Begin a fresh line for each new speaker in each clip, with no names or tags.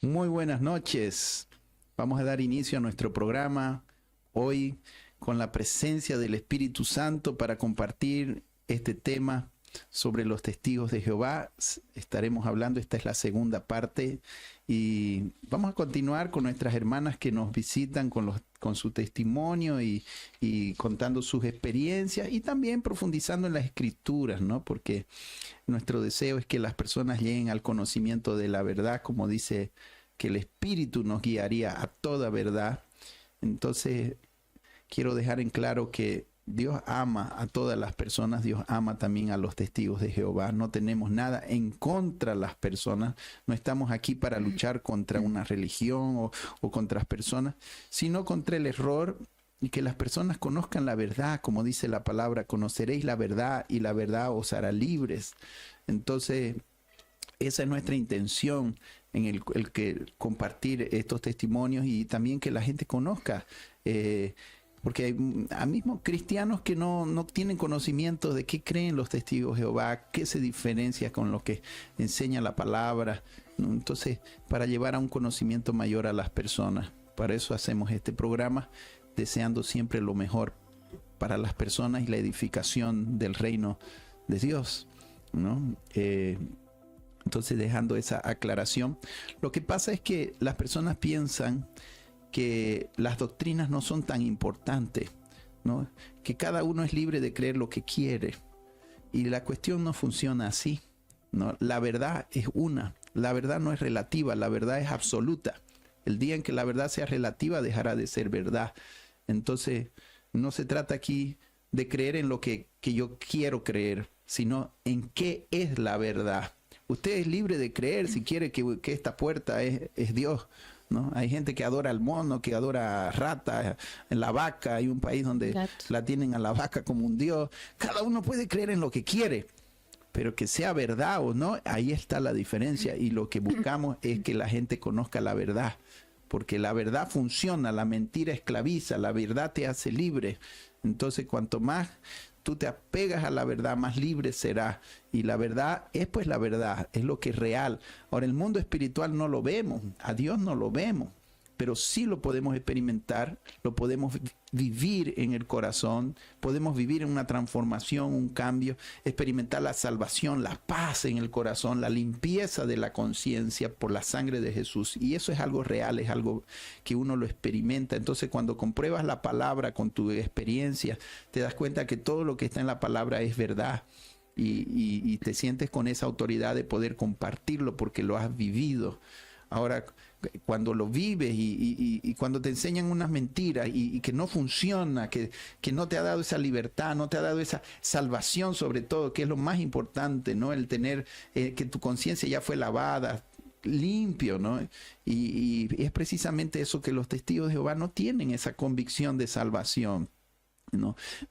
Muy buenas noches. Vamos a dar inicio a nuestro programa hoy con la presencia del Espíritu Santo para compartir este tema sobre los testigos de Jehová. Estaremos hablando, esta es la segunda parte, y vamos a continuar con nuestras hermanas que nos visitan con su testimonio y contando sus experiencias, y también profundizando en las Escrituras, ¿no? Porque nuestro deseo es que las personas lleguen al conocimiento de la verdad, como dice que el Espíritu nos guiaría a toda verdad. Entonces, quiero dejar en claro que Dios ama a todas las personas, Dios ama también a los testigos de Jehová. No tenemos nada en contra de las personas, no estamos aquí para luchar contra una religión o contra las personas, sino contra el error, y que las personas conozcan la verdad, como dice la palabra, conoceréis la verdad y la verdad os hará libres. Entonces, esa es nuestra intención en el que compartir estos testimonios, y también que la gente conozca, porque hay mismos cristianos que no tienen conocimiento de qué creen los testigos de Jehová, qué se diferencia con lo que enseña la palabra, ¿no? Entonces, para llevar a un conocimiento mayor a las personas, para eso hacemos este programa, deseando siempre lo mejor para las personas y la edificación del reino de Dios, ¿no? Entonces, dejando esa aclaración, lo que pasa es que las personas piensan que las doctrinas no son tan importantes, ¿no? Que cada uno es libre de creer lo que quiere. Y la cuestión no funciona así, ¿no? La verdad es una, la verdad no es relativa, la verdad es absoluta. El día en que la verdad sea relativa, dejará de ser verdad. Entonces, no se trata aquí de creer en lo que yo quiero creer, sino en qué es la verdad. Usted es libre de creer si quiere que esta puerta es Dios, ¿no? Hay gente que adora al mono, que adora a rata, en la vaca. Hay un país donde la tienen a la vaca como un dios. Cada uno puede creer en lo que quiere, pero que sea verdad o no, ahí está la diferencia. Y lo que buscamos es que la gente conozca la verdad, porque la verdad funciona, la mentira esclaviza, la verdad te hace libre. Entonces, cuanto más tú te apegas a la verdad, más libre serás. Y la verdad es pues la verdad, es lo que es real. Ahora, el mundo espiritual no lo vemos, a Dios no lo vemos, pero sí lo podemos experimentar, lo podemos vivir en el corazón, podemos vivir en una transformación, un cambio, experimentar la salvación, la paz en el corazón, la limpieza de la conciencia por la sangre de Jesús. Y eso es algo real, es algo que uno lo experimenta. Entonces, cuando compruebas la palabra con tu experiencia, te das cuenta que todo lo que está en la palabra es verdad. Y te sientes con esa autoridad de poder compartirlo porque lo has vivido. Ahora, cuando lo vives y cuando te enseñan unas mentiras y que no funciona, que no te ha dado esa libertad, no te ha dado esa salvación, sobre todo, que es lo más importante, ¿no? El tener que tu conciencia ya fue lavada, limpio, ¿no? Y es precisamente eso, que los testigos de Jehová no tienen esa convicción de salvación.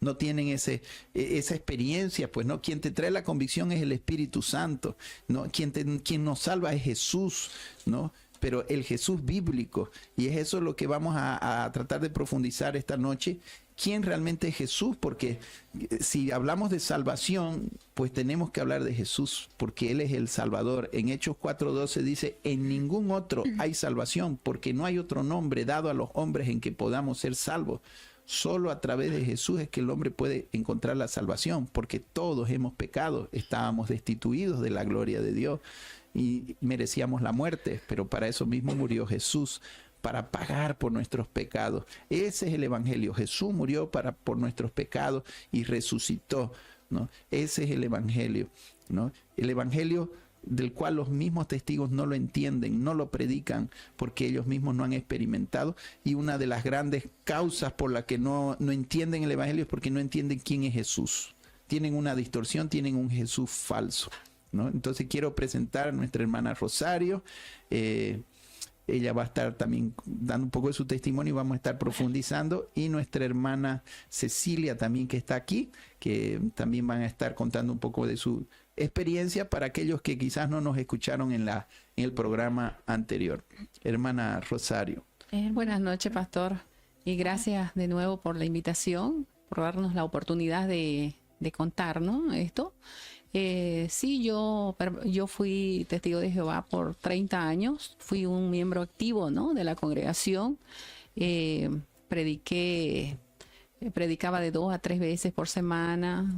No tienen esa experiencia, pues, ¿no? Quien te trae la convicción es el Espíritu Santo, ¿no? Quien nos salva es Jesús, ¿no? Pero el Jesús bíblico, y es eso lo que vamos a tratar de profundizar esta noche. ¿Quién realmente es Jesús? Porque si hablamos de salvación, pues tenemos que hablar de Jesús, porque Él es el Salvador. En Hechos 4:12 dice, en ningún otro hay salvación, porque no hay otro nombre dado a los hombres en que podamos ser salvos. Solo a través de Jesús es que el hombre puede encontrar la salvación, porque todos hemos pecado, estábamos destituidos de la gloria de Dios y merecíamos la muerte, pero para eso mismo murió Jesús, para pagar por nuestros pecados. Ese es el Evangelio. Jesús murió por nuestros pecados y resucitó, ¿no? Ese es el Evangelio, ¿no? El Evangelio del cual los mismos testigos no lo entienden, no lo predican, porque ellos mismos no han experimentado. Y una de las grandes causas por la que no entienden el Evangelio es porque no entienden quién es Jesús. Tienen una distorsión, tienen un Jesús falso, ¿no? Entonces quiero presentar a nuestra hermana Rosario. Ella va a estar también dando un poco de su testimonio y vamos a estar profundizando. Y nuestra hermana Cecilia también, que está aquí, que también van a estar contando un poco de su experiencia para aquellos que quizás no nos escucharon en el programa anterior. Hermana Rosario.
Buenas noches, pastor, y gracias de nuevo por la invitación, por darnos la oportunidad de contar, ¿no? Esto. Sí, yo fui testigo de Jehová por 30 años, fui un miembro activo, ¿no?, de la congregación. Eh, predicaba de 2 a 3 veces por semana,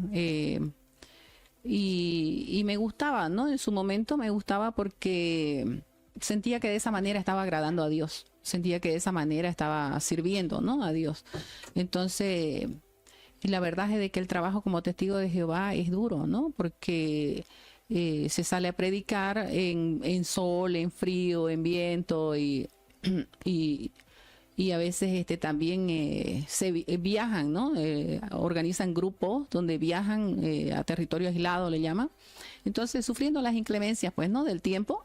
y me gustaba, ¿no? En su momento me gustaba porque sentía que de esa manera estaba agradando a Dios, sentía que de esa manera estaba sirviendo, ¿no?, a Dios. Entonces, y la verdad es de que el trabajo como testigo de Jehová es duro, ¿no? Porque se sale a predicar en sol, en frío, en viento y, y a veces también viajan, ¿no? Organizan grupos donde viajan a territorio aislado, le llaman. Entonces, sufriendo las inclemencias, pues, ¿no?, del tiempo.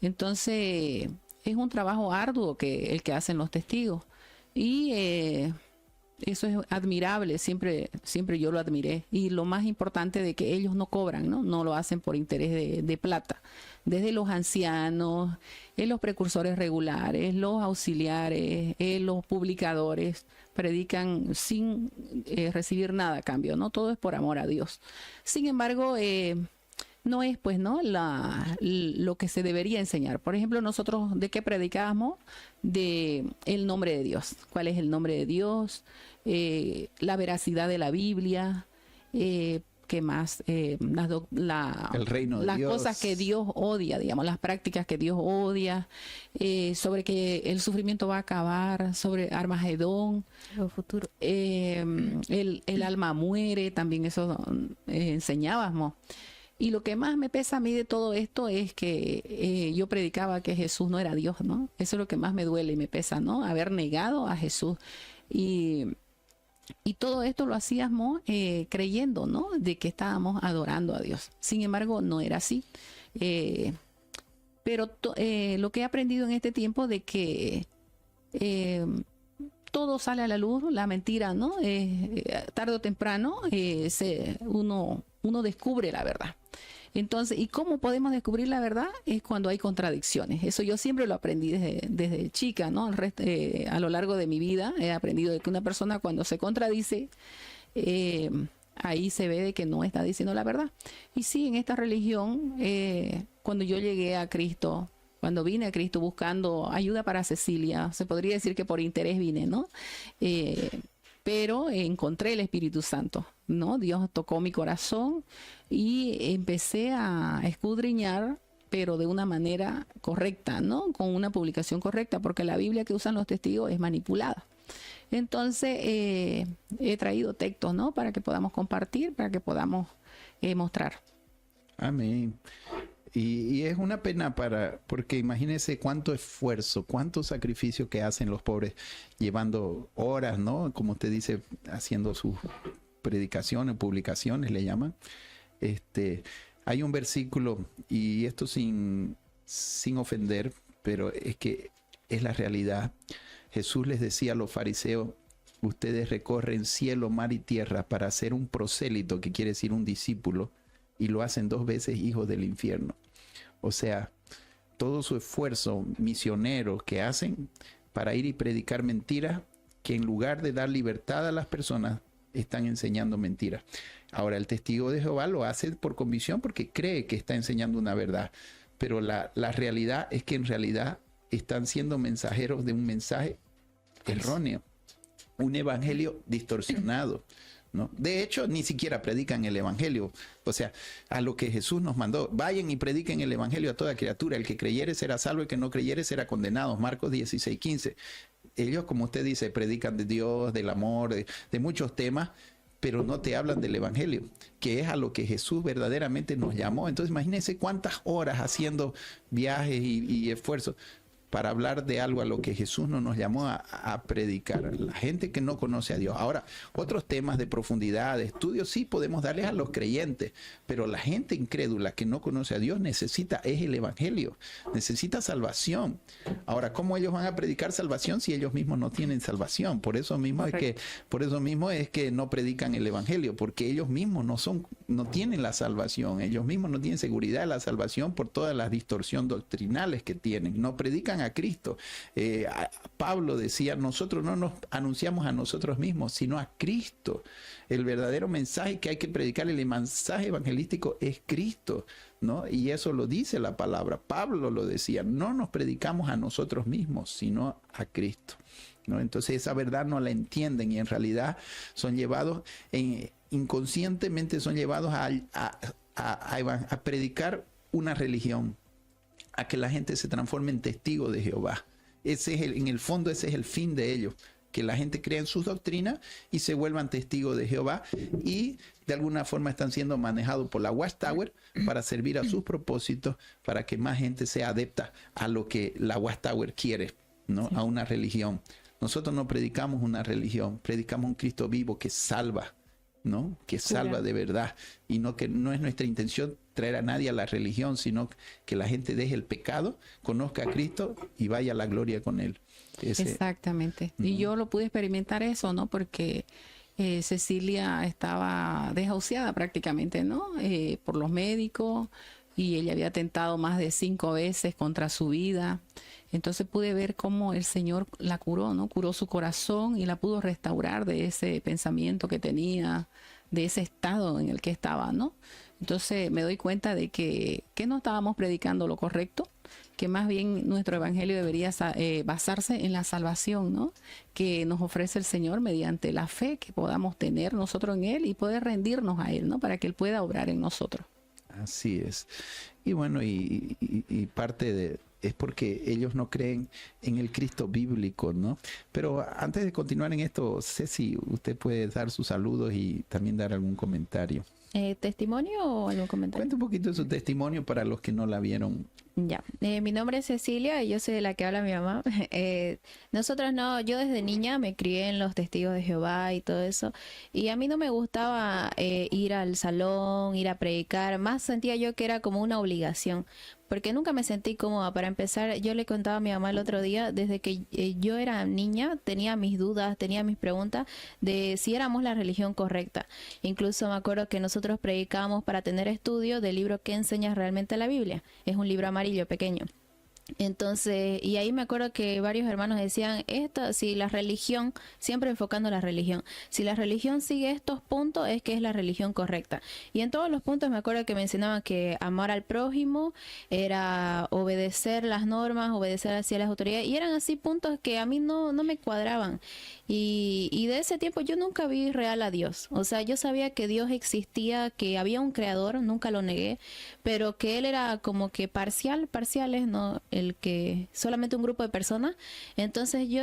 Entonces, es un trabajo arduo el que hacen los testigos. Y eso es admirable, siempre yo lo admiré. Y lo más importante de que ellos no cobran, no lo hacen por interés de plata. Desde los ancianos, los precursores regulares, los auxiliares, los publicadores, predican sin recibir nada a cambio, ¿no? Todo es por amor a Dios. Sin embargo, no es, pues, ¿no?, lo que se debería enseñar. Por ejemplo, nosotros, ¿de qué predicamos? De el nombre de Dios. ¿Cuál es el nombre de Dios? La veracidad de la Biblia. ¿Qué más? El reino de Dios. Las cosas que Dios odia, digamos, las prácticas que Dios odia, sobre que el sufrimiento va a acabar, sobre Armagedón,
Lo futuro.
El alma muere, también eso enseñábamos. Y lo que más me pesa a mí de todo esto es que yo predicaba que Jesús no era Dios, ¿no? Eso es lo que más me duele y me pesa, ¿no? Haber negado a Jesús. Y todo esto lo hacíamos creyendo, ¿no?, de que estábamos adorando a Dios. Sin embargo, no era así. Pero lo que he aprendido en este tiempo de que todo sale a la luz, la mentira, ¿no? Tarde o temprano uno descubre la verdad. Entonces, ¿y cómo podemos descubrir la verdad? Es cuando hay contradicciones. Eso yo siempre lo aprendí desde chica, ¿no? A lo largo de mi vida he aprendido de que una persona cuando se contradice, ahí se ve de que no está diciendo la verdad. Y sí, en esta religión, cuando yo llegué a Cristo, cuando vine a Cristo buscando ayuda para Cecilia, se podría decir que por interés vine, ¿no? Pero encontré el Espíritu Santo, ¿no? Dios tocó mi corazón y empecé a escudriñar, pero de una manera correcta, ¿no? Con una publicación correcta, porque la Biblia que usan los testigos es manipulada. Entonces, he traído textos, ¿no?, para que podamos compartir, para que podamos mostrar.
Amén. Y es una pena porque imagínense cuánto esfuerzo, cuánto sacrificio que hacen los pobres, llevando horas, ¿no? Como usted dice, haciendo sus predicaciones, publicaciones, le llaman. Hay un versículo, y esto sin ofender, pero es que es la realidad. Jesús les decía a los fariseos: ustedes recorren cielo, mar y tierra para ser un prosélito, que quiere decir un discípulo, y lo hacen 2 veces hijos del infierno. O sea, todo su esfuerzo misionero que hacen para ir y predicar mentiras, que en lugar de dar libertad a las personas, están enseñando mentiras. Ahora, el testigo de Jehová lo hace por convicción porque cree que está enseñando una verdad. Pero la realidad es que en realidad están siendo mensajeros de un mensaje erróneo, un evangelio distorsionado, ¿no? De hecho, ni siquiera predican el evangelio. O sea, a lo que Jesús nos mandó: vayan y prediquen el evangelio a toda criatura. El que creyere será salvo, el que no creyere será condenado. Marcos 16:15. Ellos, como usted dice, predican de Dios, del amor, de muchos temas, pero no te hablan del evangelio, que es a lo que Jesús verdaderamente nos llamó. Entonces, imagínense cuántas horas haciendo viajes y esfuerzos para hablar de algo a lo que Jesús no nos llamó a predicar. La gente que no conoce a Dios. Ahora, otros temas de profundidad, de estudio, sí podemos darles a los creyentes, pero la gente incrédula que no conoce a Dios es el evangelio, necesita salvación. Ahora, ¿cómo ellos van a predicar salvación si ellos mismos no tienen salvación? Por eso mismo es que no predican el evangelio, porque ellos mismos no tienen la salvación, ellos mismos no tienen seguridad de la salvación por todas las distorsiones doctrinales que tienen. No predican a Cristo. Pablo decía, nosotros no nos anunciamos a nosotros mismos, sino a Cristo. El verdadero mensaje que hay que predicar, el mensaje evangelístico es Cristo, ¿no? Y eso lo dice la palabra. Pablo lo decía, no nos predicamos a nosotros mismos, sino a Cristo, ¿no? Entonces esa verdad no la entienden y en realidad son llevados, inconscientemente son llevados a predicar una religión, a que la gente se transforme en testigo de Jehová. En el fondo ese es el fin de ellos, que la gente crea en sus doctrinas y se vuelvan testigos de Jehová, y de alguna forma están siendo manejados por la Watchtower para servir a sus propósitos, para que más gente sea adepta a lo que la Watchtower quiere, ¿no? Sí. A una religión. Nosotros no predicamos una religión, predicamos un Cristo vivo que salva, ¿no? Que salva de verdad, y que no es nuestra intención traer a nadie a la religión, sino que la gente deje el pecado, conozca a Cristo y vaya a la gloria con él.
Exactamente. Y yo lo pude experimentar eso, ¿no? Porque Cecilia estaba desahuciada prácticamente, ¿no? Por los médicos, y ella había tentado más de 5 veces contra su vida. Entonces pude ver cómo el Señor la curó, ¿no? Curó su corazón y la pudo restaurar de ese pensamiento que tenía, de ese estado en el que estaba, ¿no? Entonces me doy cuenta de que no estábamos predicando lo correcto, que más bien nuestro evangelio debería basarse en la salvación, ¿no? Que nos ofrece el Señor mediante la fe que podamos tener nosotros en Él y poder rendirnos a Él, ¿no? Para que Él pueda obrar en nosotros.
Así es. Y bueno, y parte es porque ellos no creen en el Cristo bíblico, ¿no? Pero antes de continuar en esto, Ceci, usted puede dar sus saludos y también dar algún comentario.
¿Testimonio o algún comentario?
Cuenta un poquito de su testimonio para los que no la vieron.
Ya, mi nombre es Cecilia y yo soy de la que habla mi mamá. Nosotros no, yo desde niña me crié en los Testigos de Jehová y todo eso, y a mí no me gustaba ir al salón, ir a predicar, más sentía yo que era como una obligación, porque nunca me sentí cómoda. Para empezar, yo le contaba a mi mamá el otro día, desde que yo era niña, tenía mis dudas, tenía mis preguntas de si éramos la religión correcta. Incluso me acuerdo que nosotros predicábamos para tener estudio del libro que enseña realmente la Biblia. Es un libro amarillo pequeño. Entonces, y ahí me acuerdo que varios hermanos decían, si la religión, siempre enfocando la religión, si la religión sigue estos puntos es que es la religión correcta. Y en todos los puntos me acuerdo que mencionaban que amar al prójimo era obedecer las normas, obedecer hacia las autoridades, y eran así puntos que a mí no me cuadraban. Y de ese tiempo yo nunca vi real a Dios. O sea, yo sabía que Dios existía, que había un creador, nunca lo negué, pero que él era como que parciales, ¿no? El que solamente un grupo de personas. Entonces yo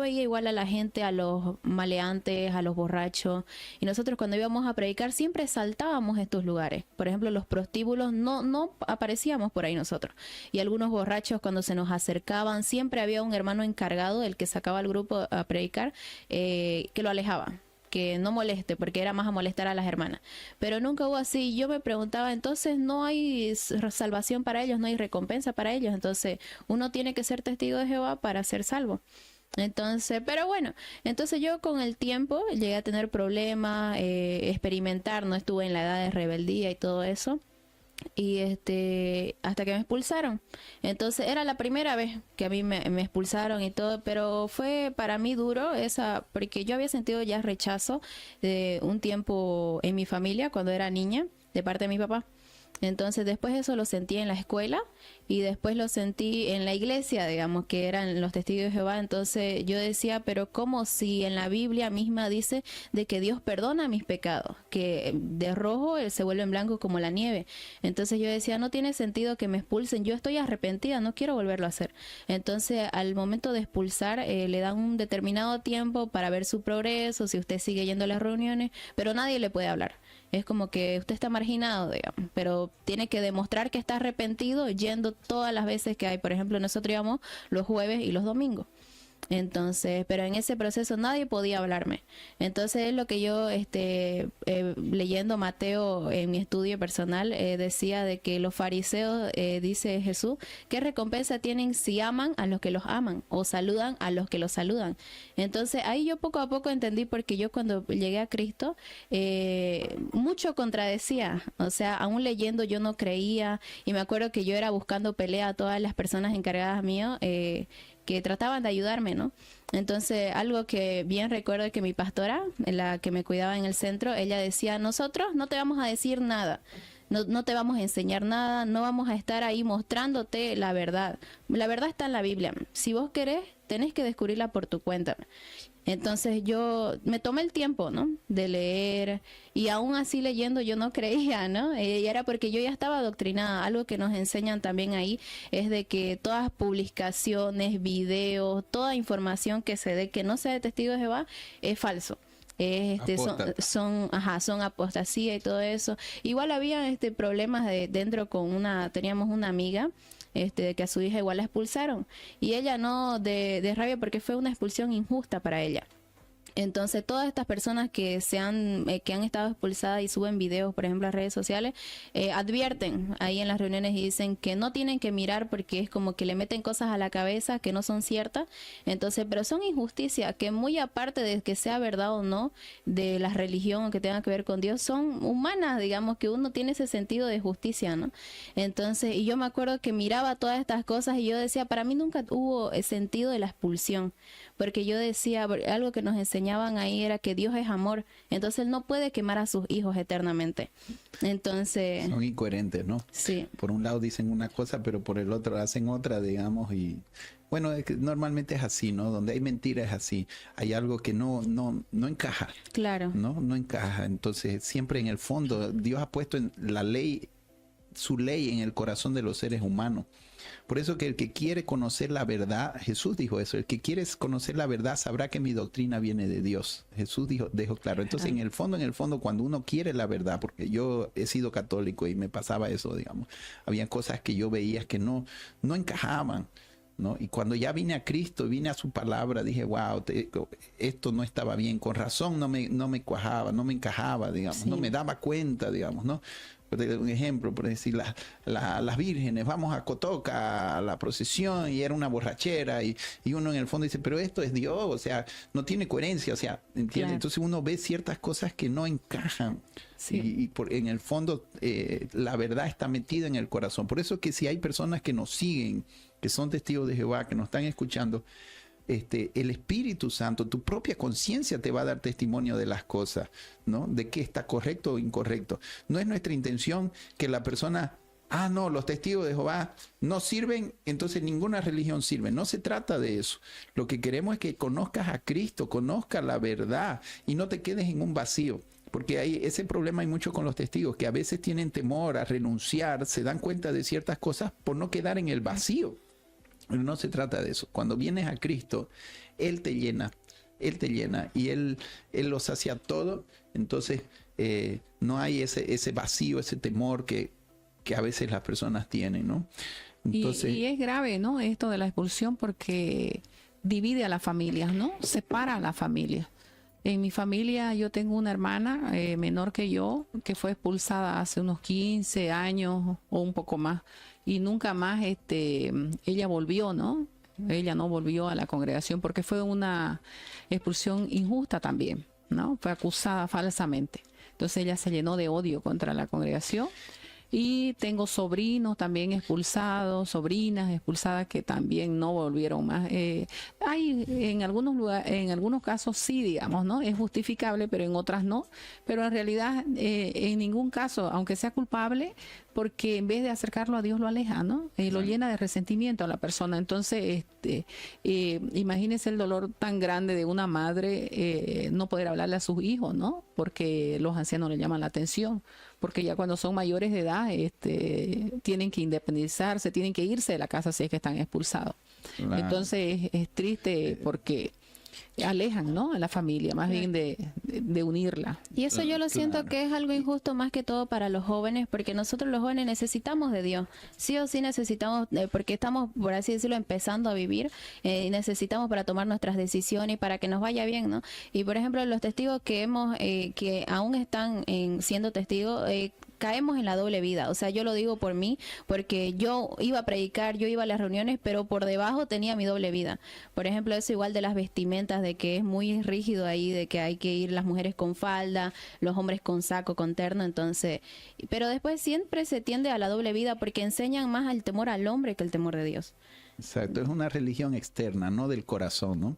veía igual a la gente, a los maleantes, a los borrachos, y nosotros cuando íbamos a predicar siempre saltábamos estos lugares. Por ejemplo, los prostíbulos no aparecíamos por ahí nosotros, y algunos borrachos cuando se nos acercaban siempre había un hermano encargado, el que sacaba al grupo a predicar, que lo alejaba, que no moleste, porque era más a molestar a las hermanas. Pero nunca hubo así. Yo me preguntaba, entonces no hay salvación para ellos, no hay recompensa para ellos. Entonces uno tiene que ser testigo de Jehová para ser salvo. Entonces, pero bueno, entonces yo con el tiempo llegué a tener problemas, experimentar, no estuve en la edad de rebeldía y todo eso. Y hasta que me expulsaron. Entonces era la primera vez que a mí me expulsaron y todo, pero fue para mí duro porque yo había sentido ya rechazo de un tiempo en mi familia cuando era niña de parte de mi papá. Entonces después eso lo sentí en la escuela y después lo sentí en la iglesia, digamos, que eran los testigos de Jehová. Entonces yo decía, pero ¿cómo si en la Biblia misma dice de que Dios perdona mis pecados? Que de rojo él se vuelve en blanco como la nieve. Entonces yo decía, no tiene sentido que me expulsen, yo estoy arrepentida, no quiero volverlo a hacer. Entonces al momento de expulsar le dan un determinado tiempo para ver su progreso, si usted sigue yendo a las reuniones, pero nadie le puede hablar. Es como que usted está marginado, digamos, pero tiene que demostrar que está arrepentido yendo todas las veces que hay. Por ejemplo, nosotros íbamos los jueves y los domingos. Entonces, pero en ese proceso nadie podía hablarme. Entonces es lo que yo, leyendo Mateo en mi estudio personal, decía de que los fariseos, dice Jesús, ¿qué recompensa tienen si aman a los que los aman o saludan a los que los saludan? Entonces ahí yo poco a poco entendí, porque yo cuando llegué a Cristo, mucho contradecía, o sea, aún leyendo yo no creía, y me acuerdo que yo era buscando pelea a todas las personas encargadas mío, que trataban de ayudarme, ¿no? Entonces, algo que bien recuerdo es que mi pastora, la que me cuidaba en el centro, ella decía, nosotros no te vamos a decir nada, no te vamos a enseñar nada, no vamos a estar ahí mostrándote la verdad. La verdad está en la Biblia. Si vos querés, tenés que descubrirla por tu cuenta. Entonces yo me tomé el tiempo, ¿no?, de leer, y aún así leyendo yo no creía, ¿no? Y era porque yo ya estaba adoctrinada. Algo que nos enseñan también ahí es de que todas publicaciones, videos, toda información que se dé que no sea de testigo de Jehová es falso. Son apostasía y todo eso. Igual había problemas dentro teníamos una amiga, de que a su hija igual la expulsaron, y ella no de rabia, porque fue una expulsión injusta para ella. Entonces todas estas personas que han estado expulsadas y suben videos, por ejemplo, a redes sociales, advierten ahí en las reuniones y dicen que no tienen que mirar, porque es como que le meten cosas a la cabeza que no son ciertas. Entonces, pero son injusticias que, muy aparte de que sea verdad o no de la religión o que tenga que ver con Dios, son humanas, digamos, que uno tiene ese sentido de justicia, ¿no? Entonces, y yo me acuerdo que miraba todas estas cosas y yo decía, para mí nunca hubo el sentido de la expulsión, porque yo decía, algo que nos enseñaban ahí era que Dios es amor, entonces Él no puede quemar a sus hijos eternamente. Entonces...
Son incoherentes, ¿no?
Sí.
Por un lado dicen una cosa, pero por el otro hacen otra, digamos, y... Bueno, es que normalmente es así, ¿no? Donde hay mentira es así. Hay algo que no encaja.
Claro.
No encaja. Entonces, siempre en el fondo, Dios ha puesto en la ley, su ley en el corazón de los seres humanos. Por eso que el que quiere conocer la verdad, Jesús dijo eso, el que quiere conocer la verdad sabrá que mi doctrina viene de Dios. Jesús dejó claro. Entonces, en el fondo, cuando uno quiere la verdad, porque yo he sido católico y me pasaba eso, digamos, había cosas que yo veía que no encajaban, ¿no? Y cuando ya vine a Cristo, vine a su palabra, dije, wow, esto no estaba bien, con razón no me cuajaba, no me encajaba, digamos,
Sí.
no me daba cuenta, digamos, ¿no? Un ejemplo, por decir, las vírgenes, vamos a Cotoca, a la procesión, y era una borrachera, y uno en el fondo dice, pero esto es Dios, o sea, no tiene coherencia, o sea, ¿entiendes?
Claro.
Entonces uno ve ciertas cosas que no encajan,
Sí.
en el fondo la verdad está metida en el corazón. Por eso que si hay personas que nos siguen, que son testigos de Jehová, que nos están escuchando, el Espíritu Santo, tu propia conciencia te va a dar testimonio de las cosas, ¿no? De qué está correcto o incorrecto. No es nuestra intención que la persona, no, los testigos de Jehová no sirven, entonces ninguna religión sirve. No se trata de eso. Lo que queremos es que conozcas a Cristo, conozcas la verdad y no te quedes en un vacío. Porque ese problema hay mucho con los testigos, que a veces tienen temor a renunciar, se dan cuenta de ciertas cosas por no quedar en el vacío. Pero no se trata de eso. Cuando vienes a Cristo, Él te llena y Él lo sacia todo. Entonces no hay ese vacío, ese temor que a veces las personas tienen, ¿no? Entonces,
y es grave, ¿no?, esto de la expulsión, porque divide a las familias, ¿no? Separa a la familia. En mi familia yo tengo una hermana menor que yo, que fue expulsada hace unos 15 años o un poco más, y nunca más ella volvió, ¿no? Ella no volvió a la congregación porque fue una expulsión injusta también, ¿no? Fue acusada falsamente. Entonces ella se llenó de odio contra la congregación. Y tengo sobrinos también expulsados, sobrinas expulsadas que también no volvieron más. Hay en algunos lugares, en algunos casos sí, digamos, ¿no? Es justificable, pero en otras no. Pero en realidad, en ningún caso, aunque sea culpable, porque en vez de acercarlo a Dios lo aleja, ¿no? Lo llena de resentimiento a la persona. Entonces, imagínese el dolor tan grande de una madre no poder hablarle a sus hijos, ¿no? Porque los ancianos le llaman la atención. Porque ya cuando son mayores de edad, tienen que independizarse, tienen que irse de la casa si es que están expulsados.
Claro.
Entonces es triste porque alejan, ¿no? A la familia, más bien de unirla.
Y eso yo lo siento que es algo injusto más que todo para los jóvenes, porque nosotros los jóvenes necesitamos de Dios. Sí o sí necesitamos, porque estamos, por así decirlo, empezando a vivir, y necesitamos para tomar nuestras decisiones y para que nos vaya bien, ¿no? Y por ejemplo, los testigos que aún están siendo testigos, caemos en la doble vida. O sea, yo lo digo por mí, porque yo iba a predicar, yo iba a las reuniones, pero por debajo tenía mi doble vida. Por ejemplo, eso igual de las vestimentas, de que es muy rígido ahí, de que hay que ir las mujeres con falda, los hombres con saco, con terno, entonces, pero después siempre se tiende a la doble vida porque enseñan más al temor al hombre que el temor de Dios.
Exacto, es una religión externa, no del corazón, ¿no?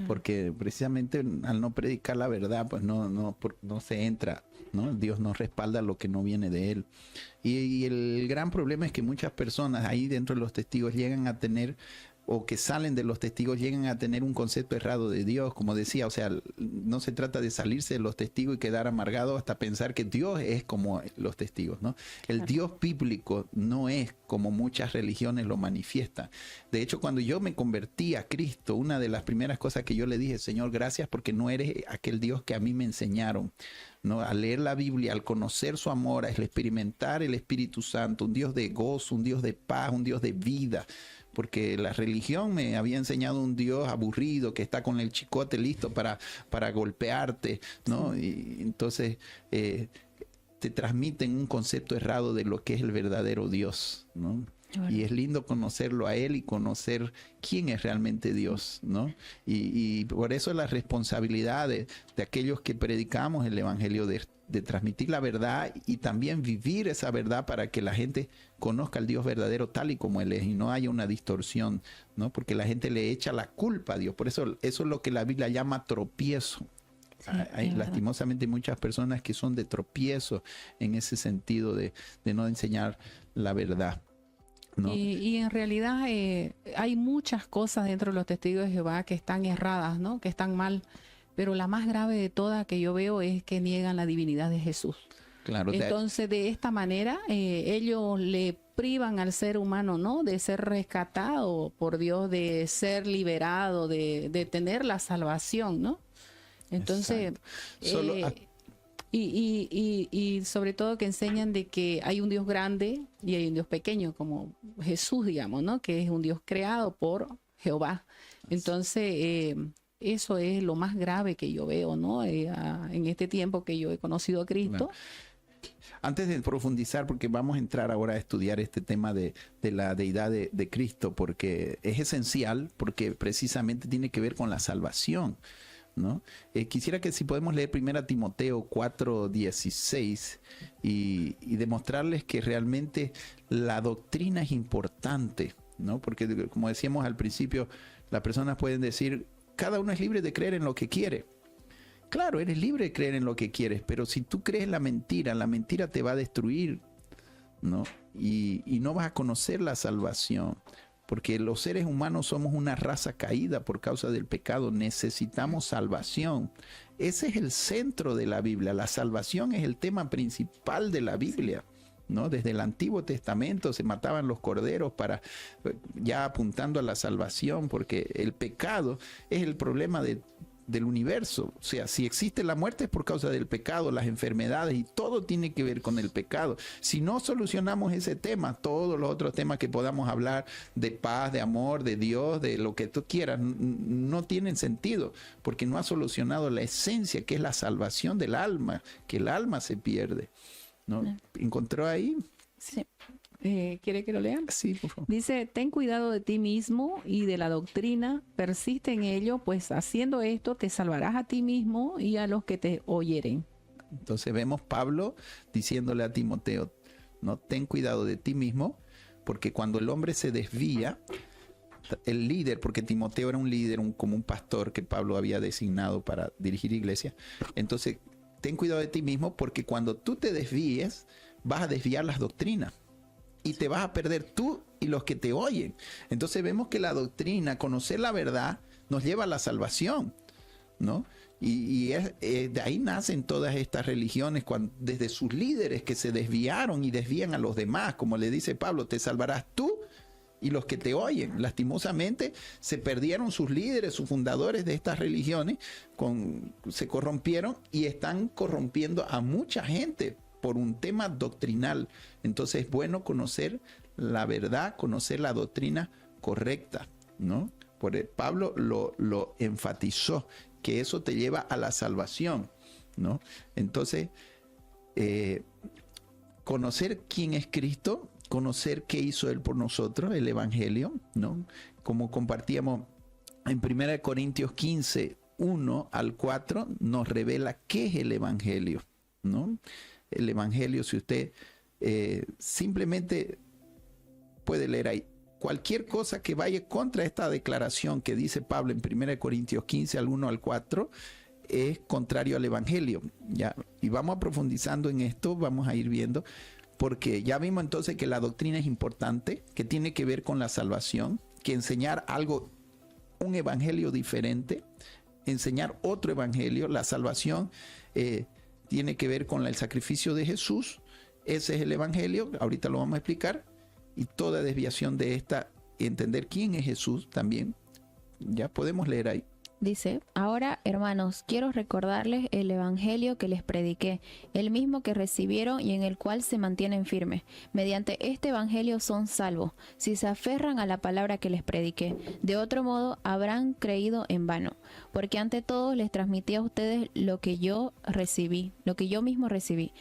Porque precisamente al no predicar la verdad, pues no se entra, ¿no? Dios no respalda lo que no viene de él. Y el gran problema es que muchas personas ahí dentro de los testigos llegan a tener, o que salen de los testigos, llegan a tener un concepto errado de Dios, como decía. O sea, no se trata de salirse de los testigos y quedar amargado hasta pensar que Dios es como los testigos, ¿no? El Dios bíblico no es como muchas religiones lo manifiestan. De hecho, cuando yo me convertí a Cristo, una de las primeras cosas que yo le dije: Señor, gracias porque no eres aquel Dios que a mí me enseñaron, ¿no? Al leer la Biblia, al conocer su amor, al experimentar el Espíritu Santo, un Dios de gozo, un Dios de paz, un Dios de vida. Porque la religión me había enseñado un Dios aburrido que está con el chicote listo para golpearte, ¿no? Y entonces te transmiten un concepto errado de lo que es el verdadero Dios, ¿no? Bueno. Y es lindo conocerlo a Él y conocer quién es realmente Dios, ¿no? Y por eso la responsabilidad de aquellos que predicamos el Evangelio de transmitir la verdad y también vivir esa verdad para que la gente conozca al Dios verdadero tal y como Él es y no haya una distorsión, ¿no? Porque la gente le echa la culpa a Dios. Por eso es lo que la Biblia llama tropiezo. Sí, hay lastimosamente muchas personas que son de tropiezo en ese sentido de no enseñar la verdad, ¿no?
Y en realidad hay muchas cosas dentro de los testigos de Jehová que están erradas, ¿no? Que están mal. Pero la más grave de todas que yo veo es que niegan la divinidad de Jesús. Claro. Entonces, de esta manera, ellos le privan al ser humano, ¿no? De ser rescatado por Dios, de ser liberado, de tener la salvación, ¿no? Entonces, y sobre todo que enseñan de que hay un Dios grande y hay un Dios pequeño, como Jesús, digamos, ¿no? Que es un Dios creado por Jehová. Entonces, eso es lo más grave que yo veo, ¿no? En este tiempo que yo he conocido a Cristo.
Bueno. Antes de profundizar, porque vamos a entrar ahora a estudiar este tema de la deidad de Cristo, porque es esencial, porque precisamente tiene que ver con la salvación, ¿no? Quisiera que si podemos leer 1 Timoteo 4:16 y demostrarles que realmente la doctrina es importante, ¿no? Porque como decíamos al principio, las personas pueden decir: cada uno es libre de creer en lo que quiere. Claro, eres libre de creer en lo que quieres, pero si tú crees la mentira te va a destruir, ¿no? Y no vas a conocer la salvación, porque los seres humanos somos una raza caída por causa del pecado, necesitamos salvación. Ese es el centro de la Biblia, la salvación es el tema principal de la Biblia, ¿no? Desde el Antiguo Testamento se mataban los corderos ya apuntando a la salvación, porque el pecado es el problema del universo. O sea, si existe la muerte es por causa del pecado, las enfermedades, y todo tiene que ver con el pecado. Si no solucionamos ese tema, todos los otros temas que podamos hablar de paz, de amor, de Dios, de lo que tú quieras, no tienen sentido, porque no ha solucionado la esencia, que es la salvación del alma, que el alma se pierde, ¿no? ¿Encontró ahí?
Sí. ¿Quiere que lo lean?
Sí, por favor.
Dice: ten cuidado de ti mismo y de la doctrina, persiste en ello, pues haciendo esto te salvarás a ti mismo y a los que te oyeren.
Entonces vemos Pablo diciéndole a Timoteo, no, ten cuidado de ti mismo, porque cuando el hombre se desvía, el líder, porque Timoteo era un líder, como un pastor que Pablo había designado para dirigir iglesia, entonces ten cuidado de ti mismo, porque cuando tú te desvíes, vas a desviar las doctrinas. Y te vas a perder tú y los que te oyen. Entonces vemos que la doctrina, conocer la verdad, nos lleva a la salvación, ¿no? Y de ahí nacen todas estas religiones, desde sus líderes que se desviaron y desvían a los demás. Como le dice Pablo, te salvarás tú y los que te oyen. Lastimosamente se perdieron sus líderes, sus fundadores de estas religiones, se corrompieron y están corrompiendo a mucha gente por un tema doctrinal. Entonces es bueno conocer la verdad, conocer la doctrina correcta, ¿no? Pablo lo enfatizó, que eso te lleva a la salvación, ¿no? Entonces, conocer quién es Cristo, conocer qué hizo Él por nosotros, el Evangelio, ¿no? Como compartíamos en 1 Corintios 15, 1 al 4, nos revela qué es el Evangelio, ¿no? El Evangelio, si usted simplemente puede leer ahí, cualquier cosa que vaya contra esta declaración que dice Pablo en 1 Corintios 15, al 1 al 4, es contrario al Evangelio, ¿ya? Y vamos profundizando en esto, vamos a ir viendo, porque ya vimos entonces que la doctrina es importante, que tiene que ver con la salvación, que enseñar algo, un evangelio diferente, enseñar otro evangelio, la salvación tiene que ver con el sacrificio de Jesús, ese es el evangelio, ahorita lo vamos a explicar, y toda desviación de esta, entender quién es Jesús también, ya podemos leer ahí.
Dice, ahora, hermanos, quiero recordarles el evangelio que les prediqué, el mismo que recibieron y en el cual se mantienen firmes. Mediante este evangelio son salvos, si se aferran a la palabra que les prediqué. De otro modo, habrán creído en vano, porque ante todo les transmití a ustedes lo que yo mismo recibí,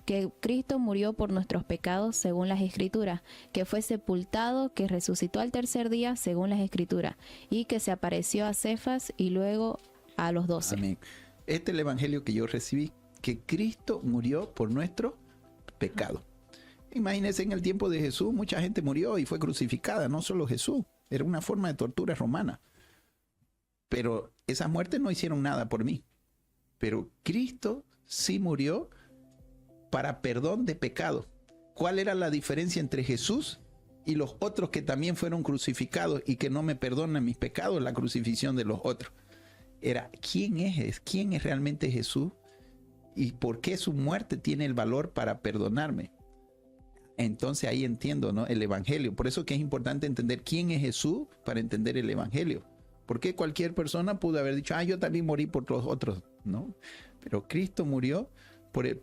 que Cristo murió por nuestros pecados según las Escrituras, que fue sepultado, que resucitó al tercer día según las Escrituras, y que se apareció a Cefas y luego a los 12.
Amén. Este es el evangelio que yo recibí, que Cristo murió por nuestro pecado. Imagínense, en el tiempo de Jesús mucha gente murió y fue crucificada, no solo Jesús, era una forma de tortura romana. Pero esas muertes no hicieron nada por mí. Pero Cristo sí murió para perdón de pecado. ¿Cuál era la diferencia entre Jesús y los otros que también fueron crucificados y que no me perdonan mis pecados? La crucifixión de los otros. Era, ¿quién es realmente Jesús? ¿Y por qué su muerte tiene el valor para perdonarme? Entonces ahí entiendo, ¿no?, el evangelio. Por eso que es importante entender quién es Jesús para entender el evangelio. Porque cualquier persona pudo haber dicho, yo también morí por los otros, ¿no? Pero Cristo murió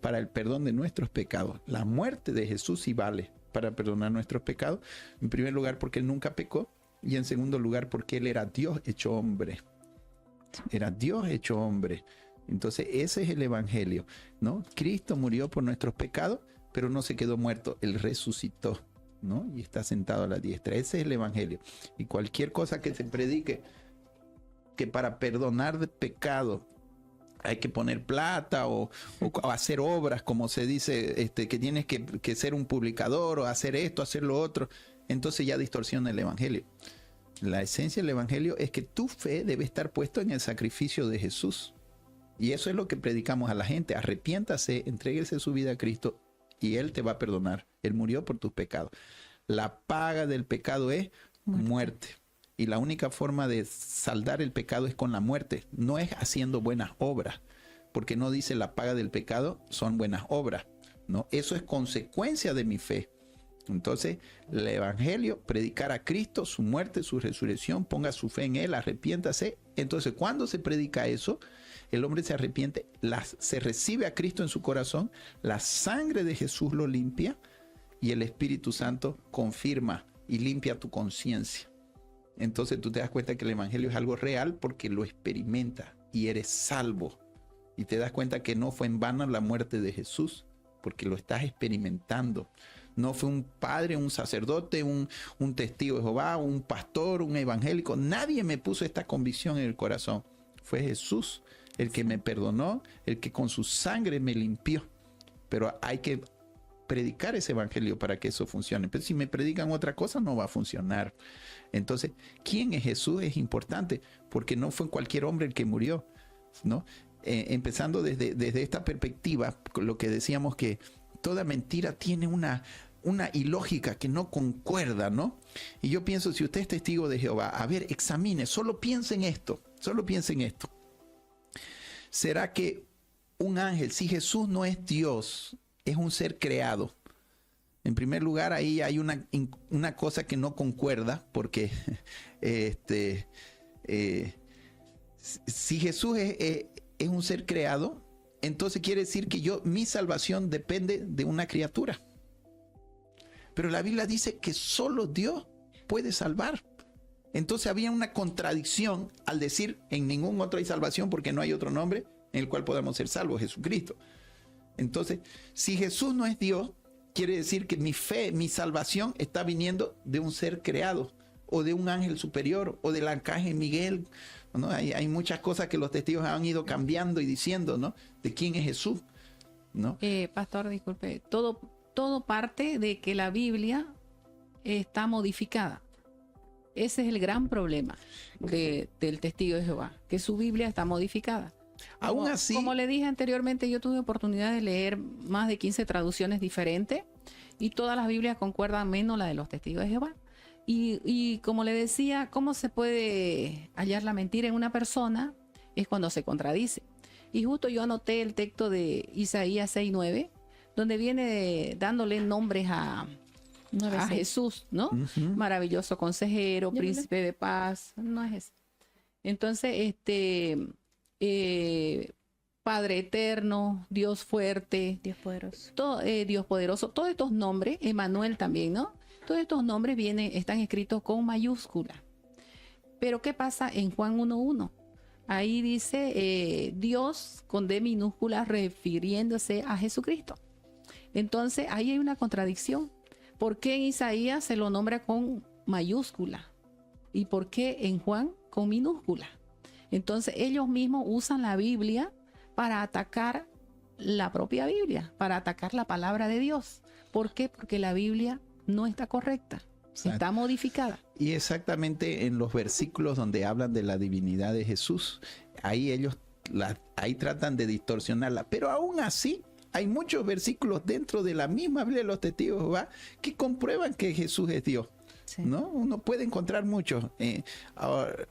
para el perdón de nuestros pecados. La muerte de Jesús sí vale para perdonar nuestros pecados. En primer lugar, porque Él nunca pecó. Y en segundo lugar, porque Él era Dios hecho hombre. Era Dios hecho hombre. Entonces, ese es el evangelio, ¿no? Cristo murió por nuestros pecados, pero no se quedó muerto. Él resucitó, ¿no? Y está sentado a la diestra. Ese es el evangelio. Y cualquier cosa que se predique, que para perdonar de pecado hay que poner plata o hacer obras, como se dice, que tienes que ser un publicador o hacer esto, hacer lo otro, entonces ya distorsiona el evangelio. La esencia del evangelio es que tu fe debe estar puesta en el sacrificio de Jesús. Y eso es lo que predicamos a la gente. Arrepiéntase, entréguese su vida a Cristo y Él te va a perdonar. Él murió por tus pecados. La paga del pecado es muerte. Y la única forma de saldar el pecado es con la muerte. No es haciendo buenas obras. Porque no dice la paga del pecado son buenas obras, ¿no? Eso es consecuencia de mi fe. Entonces, el evangelio, predicar a Cristo, su muerte, su resurrección, ponga su fe en Él, arrepiéntase. Entonces, cuando se predica eso, el hombre se arrepiente, se recibe a Cristo en su corazón, la sangre de Jesús lo limpia y el Espíritu Santo confirma y limpia tu conciencia. Entonces tú te das cuenta que el evangelio es algo real porque lo experimentas y eres salvo. Y te das cuenta que no fue en vano la muerte de Jesús, porque lo estás experimentando. No fue un padre, un sacerdote, un testigo de Jehová, un pastor, un evangélico. Nadie me puso esta convicción en el corazón. Fue Jesús el que me perdonó, el que con su sangre me limpió. Pero hay que predicar ese evangelio para que eso funcione. Pero si me predican otra cosa, no va a funcionar. Entonces, ¿quién es Jesús? Es importante, porque no fue cualquier hombre el que murió, ¿no? Empezando desde esta perspectiva, lo que decíamos que toda mentira tiene una ilógica que no concuerda, ¿no? Y yo pienso, si usted es testigo de Jehová, a ver, examine, solo piense en esto. ¿Será que un ángel, si Jesús no es Dios, es un ser creado, En primer lugar, ahí hay una cosa que no concuerda, porque si Jesús es un ser creado, entonces quiere decir que mi salvación depende de una criatura. Pero la Biblia dice que solo Dios puede salvar. Entonces había una contradicción al decir en ningún otro hay salvación porque no hay otro nombre en el cual podamos ser salvos, Jesucristo. Entonces, si Jesús no es Dios, quiere decir que mi fe, mi salvación está viniendo de un ser creado, o de un ángel superior, o del arcángel Miguel, ¿no? Hay muchas cosas que los testigos han ido cambiando y diciendo, ¿no? De quién es Jesús, ¿no?
Pastor, disculpe, todo parte de que la Biblia está modificada. Ese es el gran problema del testigo de Jehová, que su Biblia está modificada.
Aún así,
como le dije anteriormente, yo tuve oportunidad de leer más de 15 traducciones diferentes y todas las Biblias concuerdan menos la de los testigos de Jehová. Y como le decía, ¿cómo se puede hallar la mentira en una persona? Es cuando se contradice. Y justo yo anoté el texto de Isaías 6:9, donde viene dándole nombres a Jesús, ¿no? Maravilloso consejero, príncipe de paz, no es ese. Entonces, Padre eterno, Dios fuerte,
Dios poderoso.
Dios poderoso, todos estos nombres, Emmanuel también, ¿no? Todos estos nombres están escritos con mayúscula. Pero ¿qué pasa en Juan 1:1? Ahí dice Dios con D minúscula refiriéndose a Jesucristo. Entonces ahí hay una contradicción. ¿Por qué en Isaías se lo nombra con mayúscula? ¿Y por qué en Juan con minúscula? Entonces ellos mismos usan la Biblia para atacar la propia Biblia, para atacar la palabra de Dios. ¿Por qué? Porque la Biblia no está correcta, está modificada.
Y exactamente en los versículos donde hablan de la divinidad de Jesús, ahí ellos ahí tratan de distorsionarla. Pero aún así, hay muchos versículos dentro de la misma Biblia de los testigos de Jehová que comprueban que Jesús es Dios. Sí. ¿No? Uno puede encontrar muchos,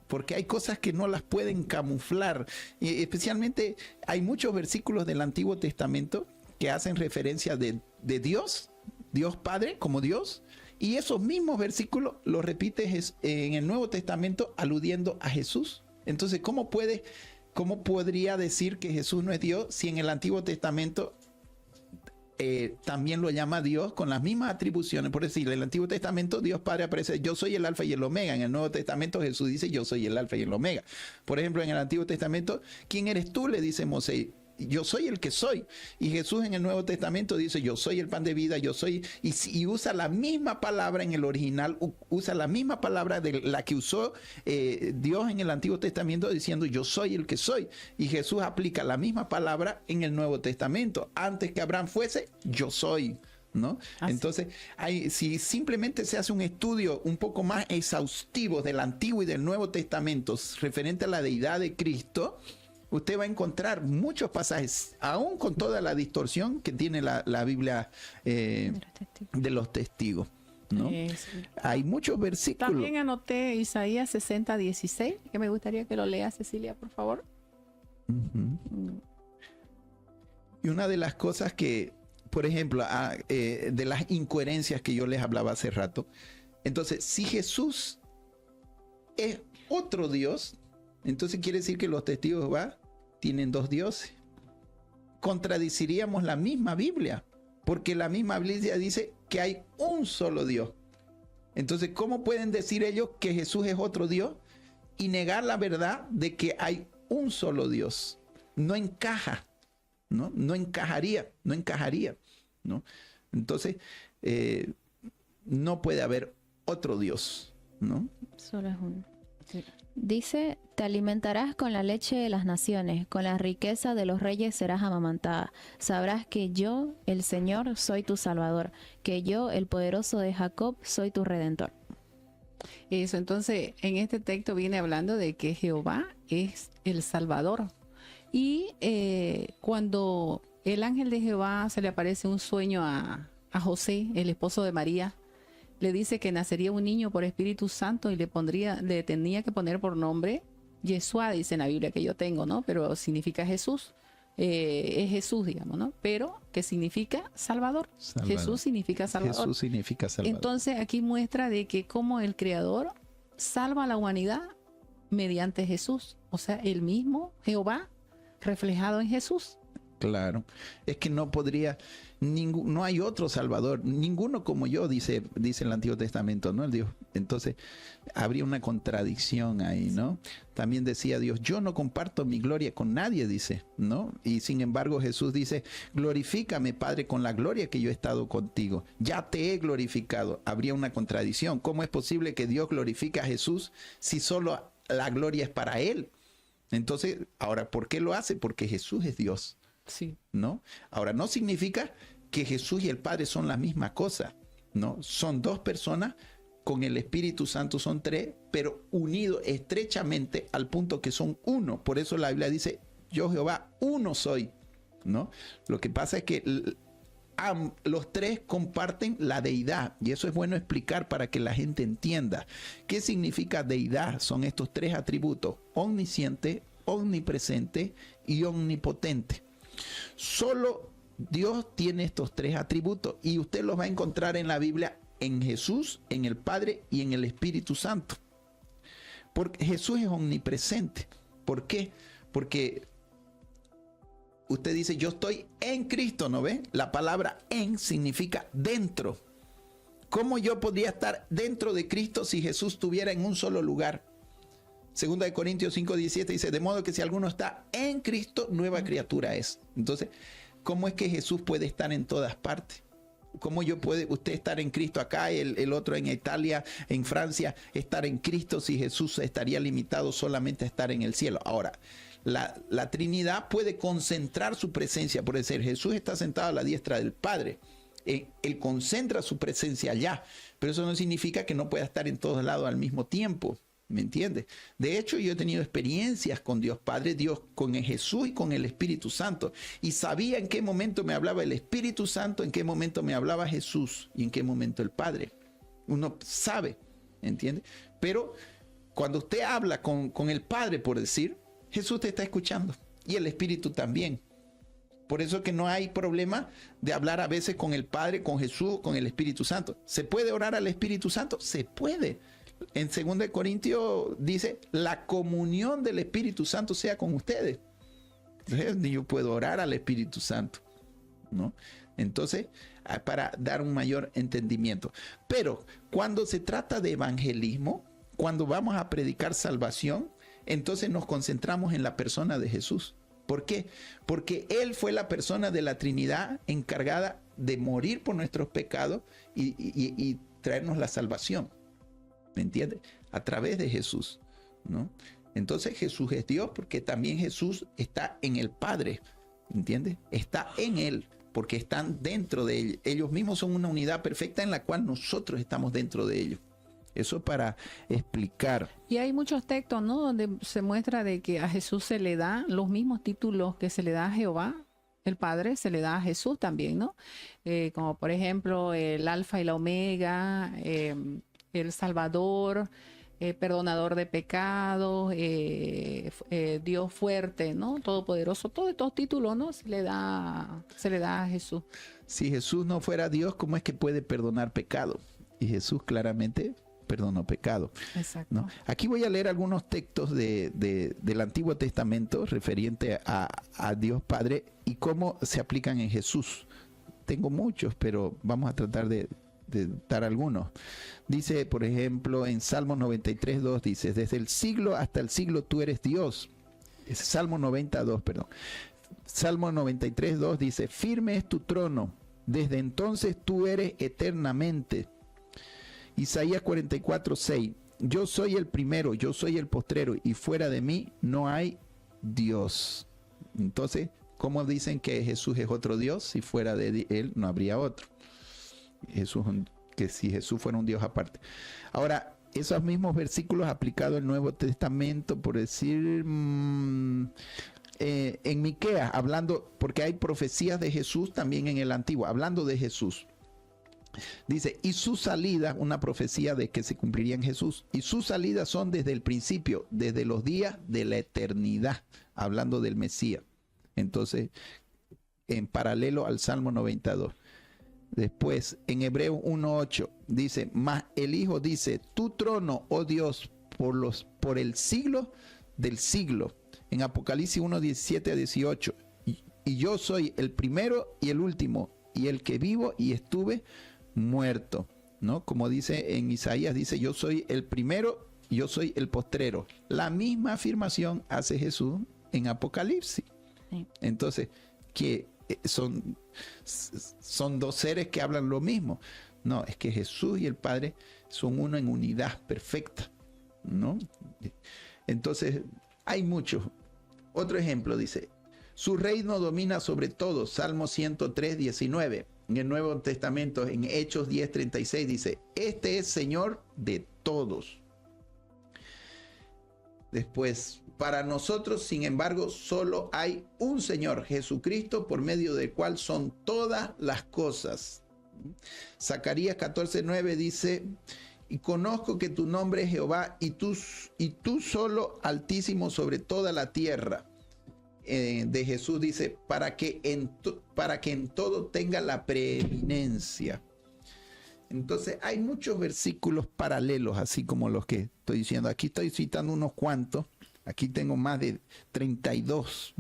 porque hay cosas que no las pueden camuflar. Especialmente hay muchos versículos del Antiguo Testamento que hacen referencia de Dios, Dios Padre como Dios, y esos mismos versículos los repite en el Nuevo Testamento aludiendo a Jesús. Entonces, ¿cómo podría decir que Jesús no es Dios si en el Antiguo Testamento también lo llama Dios con las mismas atribuciones? Por decir, en el Antiguo Testamento Dios Padre aparece, yo soy el Alfa y el Omega. En el Nuevo Testamento Jesús dice, yo soy el Alfa y el Omega. Por ejemplo, en el Antiguo Testamento, ¿quién eres tú?, le dice Moisés. Yo soy el que soy. Y Jesús en el Nuevo Testamento dice, yo soy el pan de vida, yo soy, y usa la misma palabra en el original, usa la misma palabra de la que usó Dios en el Antiguo Testamento, diciendo, yo soy el que soy. Y Jesús aplica la misma palabra en el Nuevo Testamento. Antes que Abraham fuese, yo soy, ¿no? Así. Entonces, si simplemente se hace un estudio un poco más exhaustivo del Antiguo y del Nuevo Testamento referente a la deidad de Cristo, usted va a encontrar muchos pasajes, aún con toda la distorsión que tiene la Biblia de los testigos, ¿no? Hay muchos versículos.
También anoté Isaías 60:16, que me gustaría que lo lea Cecilia, por favor.
Y una de las cosas que, por ejemplo, de las incoherencias que yo les hablaba hace rato, entonces, si Jesús es otro Dios, entonces quiere decir que los testigos de Jehová tienen dos dioses. Contradiciríamos la misma Biblia, porque la misma Biblia dice que hay un solo Dios. Entonces, ¿cómo pueden decir ellos que Jesús es otro Dios y negar la verdad de que hay un solo Dios? No encaja, ¿no? No encajaría, ¿no? Entonces, no puede haber otro Dios, ¿no?
Solo es uno. Sí. Dice, te alimentarás con la leche de las naciones, con la riqueza de los reyes serás amamantada. Sabrás que yo, el Señor, soy tu Salvador, que yo, el poderoso de Jacob, soy tu Redentor.
Eso, entonces, en este texto viene hablando de que Jehová es el Salvador. Y cuando el ángel de Jehová se le aparece un sueño a José, el esposo de María, le dice que nacería un niño por Espíritu Santo y le tenía que poner por nombre Yeshua, dice en la Biblia que yo tengo, ¿no? Pero significa Jesús. es Jesús, digamos, ¿no? Pero, ¿qué significa? Salvador.
Salvador.
Jesús significa Salvador.
Jesús significa Salvador.
Entonces, aquí muestra de que como el Creador salva a la humanidad mediante Jesús. O sea, el mismo Jehová reflejado en Jesús.
Claro, es que no podría, no hay otro Salvador, ninguno como yo, dice el Antiguo Testamento, ¿no? El Dios. Entonces, habría una contradicción ahí, ¿no? También decía Dios, yo no comparto mi gloria con nadie, dice, ¿no? Y sin embargo Jesús dice, glorifícame, Padre, con la gloria que yo he estado contigo. Ya te he glorificado. Habría una contradicción. ¿Cómo es posible que Dios glorifique a Jesús si solo la gloria es para Él? Entonces, ahora, ¿por qué lo hace? Porque Jesús es Dios.
Sí.
¿No? Ahora, no significa que Jesús y el Padre son la misma cosa, ¿no? Son dos personas, con el Espíritu Santo son tres, pero unidos estrechamente al punto que son uno. Por eso la Biblia dice, yo Jehová, uno soy, ¿no? Lo que pasa es que los tres comparten la deidad, y eso es bueno explicar para que la gente entienda. ¿Qué significa deidad? Son estos tres atributos: omnisciente, omnipresente y omnipotente. Solo Dios tiene estos tres atributos y usted los va a encontrar en la Biblia en Jesús, en el Padre y en el Espíritu Santo. Porque Jesús es omnipresente. ¿Por qué? Porque usted dice, yo estoy en Cristo, ¿no ve? La palabra en significa dentro. ¿Cómo yo podría estar dentro de Cristo si Jesús estuviera en un solo lugar? Segunda de Corintios 5:17 dice, de modo que si alguno está en Cristo, nueva criatura es. Entonces, ¿cómo es que Jesús puede estar en todas partes? ¿Cómo puede usted estar en Cristo acá, el otro en Italia, en Francia, estar en Cristo si Jesús estaría limitado solamente a estar en el cielo? Ahora, la Trinidad puede concentrar su presencia, por decir, Jesús está sentado a la diestra del Padre. Él concentra su presencia allá, pero eso no significa que no pueda estar en todos lados al mismo tiempo. ¿Me entiendes? De hecho, yo he tenido experiencias con Dios Padre, Dios con Jesús y con el Espíritu Santo. Y sabía en qué momento me hablaba el Espíritu Santo, en qué momento me hablaba Jesús y en qué momento el Padre. Uno sabe, ¿entiende? Pero cuando usted habla con el Padre, por decir, Jesús te está escuchando y el Espíritu también. Por eso que no hay problema de hablar a veces con el Padre, con Jesús, con el Espíritu Santo. ¿Se puede orar al Espíritu Santo? Se puede. En 2 Corintios dice, la comunión del Espíritu Santo sea con ustedes. Entonces, yo puedo orar al Espíritu Santo, ¿no? Entonces, para dar un mayor entendimiento. Pero cuando se trata de evangelismo, cuando vamos a predicar salvación, entonces nos concentramos en la persona de Jesús. ¿Por qué? Porque Él fue la persona de la Trinidad encargada de morir por nuestros pecados y traernos la salvación. ¿Me entiendes? A través de Jesús, ¿no? Entonces Jesús es Dios porque también Jesús está en el Padre, ¿entiendes? Está en Él porque están dentro de Él. Ellos mismos son una unidad perfecta en la cual nosotros estamos dentro de ellos. Eso para explicar.
Y hay muchos textos, ¿no? Donde se muestra de que a Jesús se le da los mismos títulos que se le da a Jehová, el Padre, se le da a Jesús también, ¿no? Como por ejemplo el Alfa y la Omega, el Salvador, perdonador de pecados, Dios fuerte, ¿no? Todopoderoso, todos estos títulos, ¿no? Se le da a Jesús.
Si Jesús no fuera Dios, ¿cómo es que puede perdonar pecado? Y Jesús claramente perdonó pecado.
Exacto.
¿No? Aquí voy a leer algunos textos del Antiguo Testamento referente a Dios Padre y cómo se aplican en Jesús. Tengo muchos, pero vamos a tratar de dar algunos. Dice, por ejemplo, en Salmo 93:2 dice, desde el siglo hasta el siglo tú eres Dios. Es Salmo 92, perdón. Salmo 93:2 dice, firme es tu trono, desde entonces tú eres eternamente. Isaías 44:6, yo soy el primero, yo soy el postrero, y fuera de mí no hay Dios. Entonces, ¿cómo dicen que Jesús es otro Dios? Si fuera de Él no habría otro. Que si Jesús fuera un Dios aparte. Ahora, esos mismos versículos aplicados al Nuevo Testamento, por decir, en Miqueas, hablando, porque hay profecías de Jesús también en el Antiguo, hablando de Jesús. Dice, y su salida, una profecía de que se cumpliría en Jesús, y sus salidas son desde el principio, desde los días de la eternidad, hablando del Mesías. Entonces, en paralelo al Salmo 92. Después, en Hebreos 1:8 dice, mas el Hijo dice, tu trono, oh Dios, por el siglo del siglo. En Apocalipsis 1:17-18, y yo soy el primero y el último, y el que vivo y estuve muerto, ¿no? Como dice en Isaías, dice, yo soy el primero, yo soy el postrero. La misma afirmación hace Jesús en Apocalipsis.
Sí.
Entonces, que son dos seres que hablan lo mismo. No, es que Jesús y el Padre son uno en unidad perfecta, ¿no? Entonces, hay muchos. Otro ejemplo dice, su reino domina sobre todo, Salmo 103:19. En el Nuevo Testamento, en Hechos 10:36 dice, este es Señor de todos. Después, para nosotros, sin embargo, solo hay un Señor, Jesucristo, por medio del cual son todas las cosas. Zacarías 14:9 dice, y conozco que tu nombre es Jehová, y tú solo altísimo sobre toda la tierra. De Jesús dice, para que en todo tenga la preeminencia. Entonces hay muchos versículos paralelos, así como los que estoy diciendo. Aquí estoy citando unos cuantos. Aquí tengo más de 32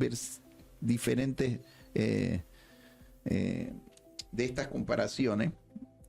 diferentes de estas comparaciones.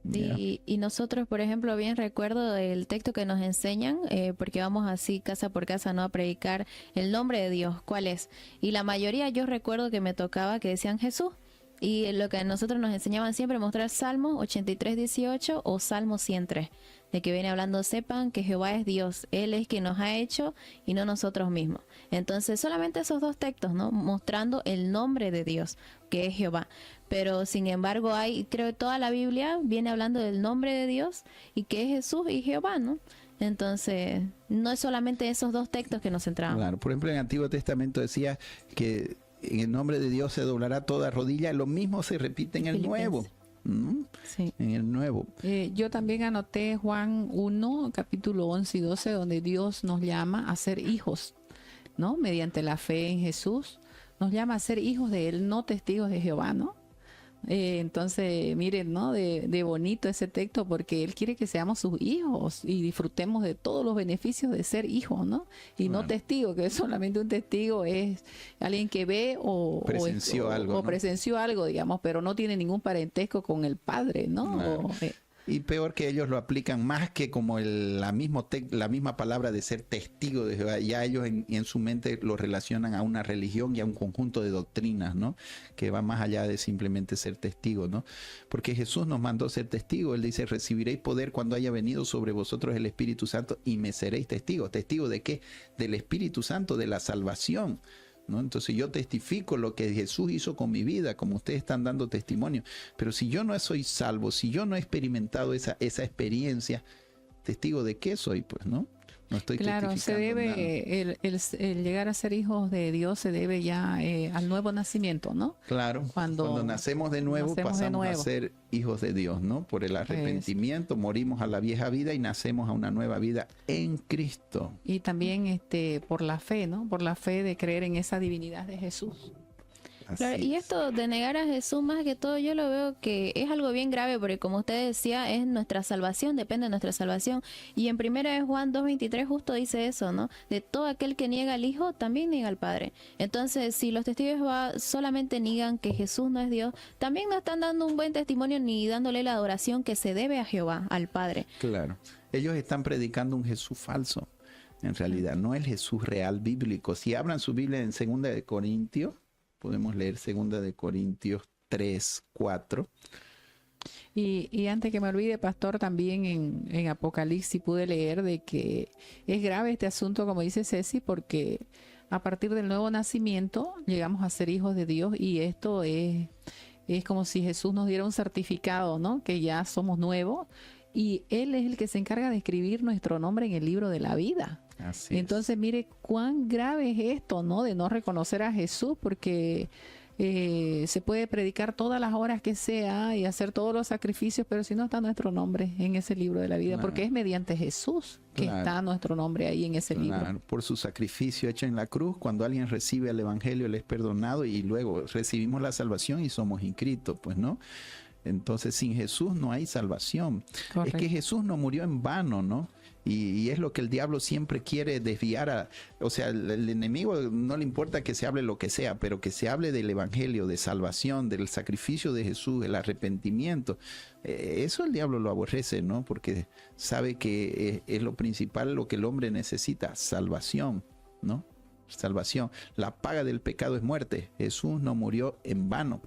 Y nosotros, por ejemplo, bien recuerdo el texto que nos enseñan, porque vamos así casa por casa, ¿no?, a predicar el nombre de Dios, ¿cuál es? Y la mayoría yo recuerdo que me tocaba que decían Jesús. Y lo que a nosotros nos enseñaban siempre mostrar Salmo 83:18 o Salmo 103, de que viene hablando, sepan que Jehová es Dios, Él es quien nos ha hecho y no nosotros mismos. Entonces solamente esos dos textos, ¿no?, mostrando el nombre de Dios, que es Jehová. Pero sin embargo creo que toda la Biblia viene hablando del nombre de Dios y que es Jesús y Jehová, ¿no? Entonces no es solamente esos dos textos que nos centramos.
Claro, por ejemplo en el Antiguo Testamento decía que en el nombre de Dios se doblará toda rodilla. Lo mismo se repite en el Nuevo.
Sí.
En el Nuevo.
Yo también anoté Juan 1, capítulo 11 y 12, donde Dios nos llama a ser hijos, ¿no? Mediante la fe en Jesús, nos llama a ser hijos de Él, no testigos de Jehová, ¿no? Entonces, miren, ¿no? De bonito ese texto, porque Él quiere que seamos sus hijos y disfrutemos de todos los beneficios de ser hijos, ¿no? Y no testigo, que solamente un testigo es alguien que ve o
presenció algo, ¿no?
Presenció algo, digamos, pero no tiene ningún parentesco con el Padre, ¿no?
Claro. Y peor que ellos lo aplican más que como la misma palabra de ser testigo de Jehová. Ya ellos en su mente lo relacionan a una religión y a un conjunto de doctrinas, ¿no? Que va más allá de simplemente ser testigo, ¿no? Porque Jesús nos mandó ser testigo. Él dice, recibiréis poder cuando haya venido sobre vosotros el Espíritu Santo y me seréis testigos. ¿Testigo de qué? Del Espíritu Santo, de la salvación, ¿no? Entonces yo testifico lo que Jesús hizo con mi vida, como ustedes están dando testimonio. Pero si yo no soy salvo, si yo no he experimentado esa experiencia, ¿testigo de qué soy? Pues, ¿no? No estoy
claro, se debe,
nada.
El llegar a ser hijos de Dios se debe ya al nuevo nacimiento, ¿no?
Claro, cuando nacemos de nuevo pasamos a ser hijos de Dios, ¿no? Por el arrepentimiento morimos a la vieja vida y nacemos a una nueva vida en Cristo.
Y también por la fe, ¿no? Por la fe de creer en esa divinidad de Jesús.
Claro, y esto de negar a Jesús, más que todo, yo lo veo que es algo bien grave, porque como usted decía, es nuestra salvación, depende de nuestra salvación. Y en 1 Juan 2:23 justo dice eso, ¿no? De todo aquel que niega al Hijo, también niega al Padre. Entonces, si los testigos de Jehová solamente niegan que Jesús no es Dios, también no están dando un buen testimonio ni dándole la adoración que se debe a Jehová, al Padre.
Claro, ellos están predicando un Jesús falso, en realidad, no el Jesús real bíblico. Si abran su Biblia en 2 de Corintios, podemos leer 2 de Corintios 3:4.
Y antes que me olvide, pastor, también en Apocalipsis pude leer de que es grave este asunto, como dice Ceci, porque a partir del nuevo nacimiento llegamos a ser hijos de Dios, y esto es como si Jesús nos diera un certificado, ¿no? Que ya somos nuevos, y Él es el que se encarga de escribir nuestro nombre en el libro de la vida.
Así
Entonces, mire cuán grave es esto, ¿no? De no reconocer a Jesús, porque Se puede predicar todas las horas que sea y hacer todos los sacrificios, pero si no está nuestro nombre en ese libro de la vida,
Claro.
porque es mediante Jesús que
Claro.
está nuestro nombre ahí en ese libro.
Claro, por su sacrificio hecho en la cruz, cuando alguien recibe el evangelio, le es perdonado y luego recibimos la salvación y somos inscritos, pues, ¿no? Entonces, sin Jesús no hay salvación.
Correcto.
Es que Jesús no murió en vano, ¿no? Y es lo que el diablo siempre quiere desviar o sea, el enemigo no le importa que se hable lo que sea, pero que se hable del evangelio, de salvación, del sacrificio de Jesús, el arrepentimiento. Eso el diablo lo aborrece, ¿no? Porque sabe que es lo principal, lo que el hombre necesita, salvación, ¿no? Salvación. La paga del pecado es muerte. Jesús no murió en vano.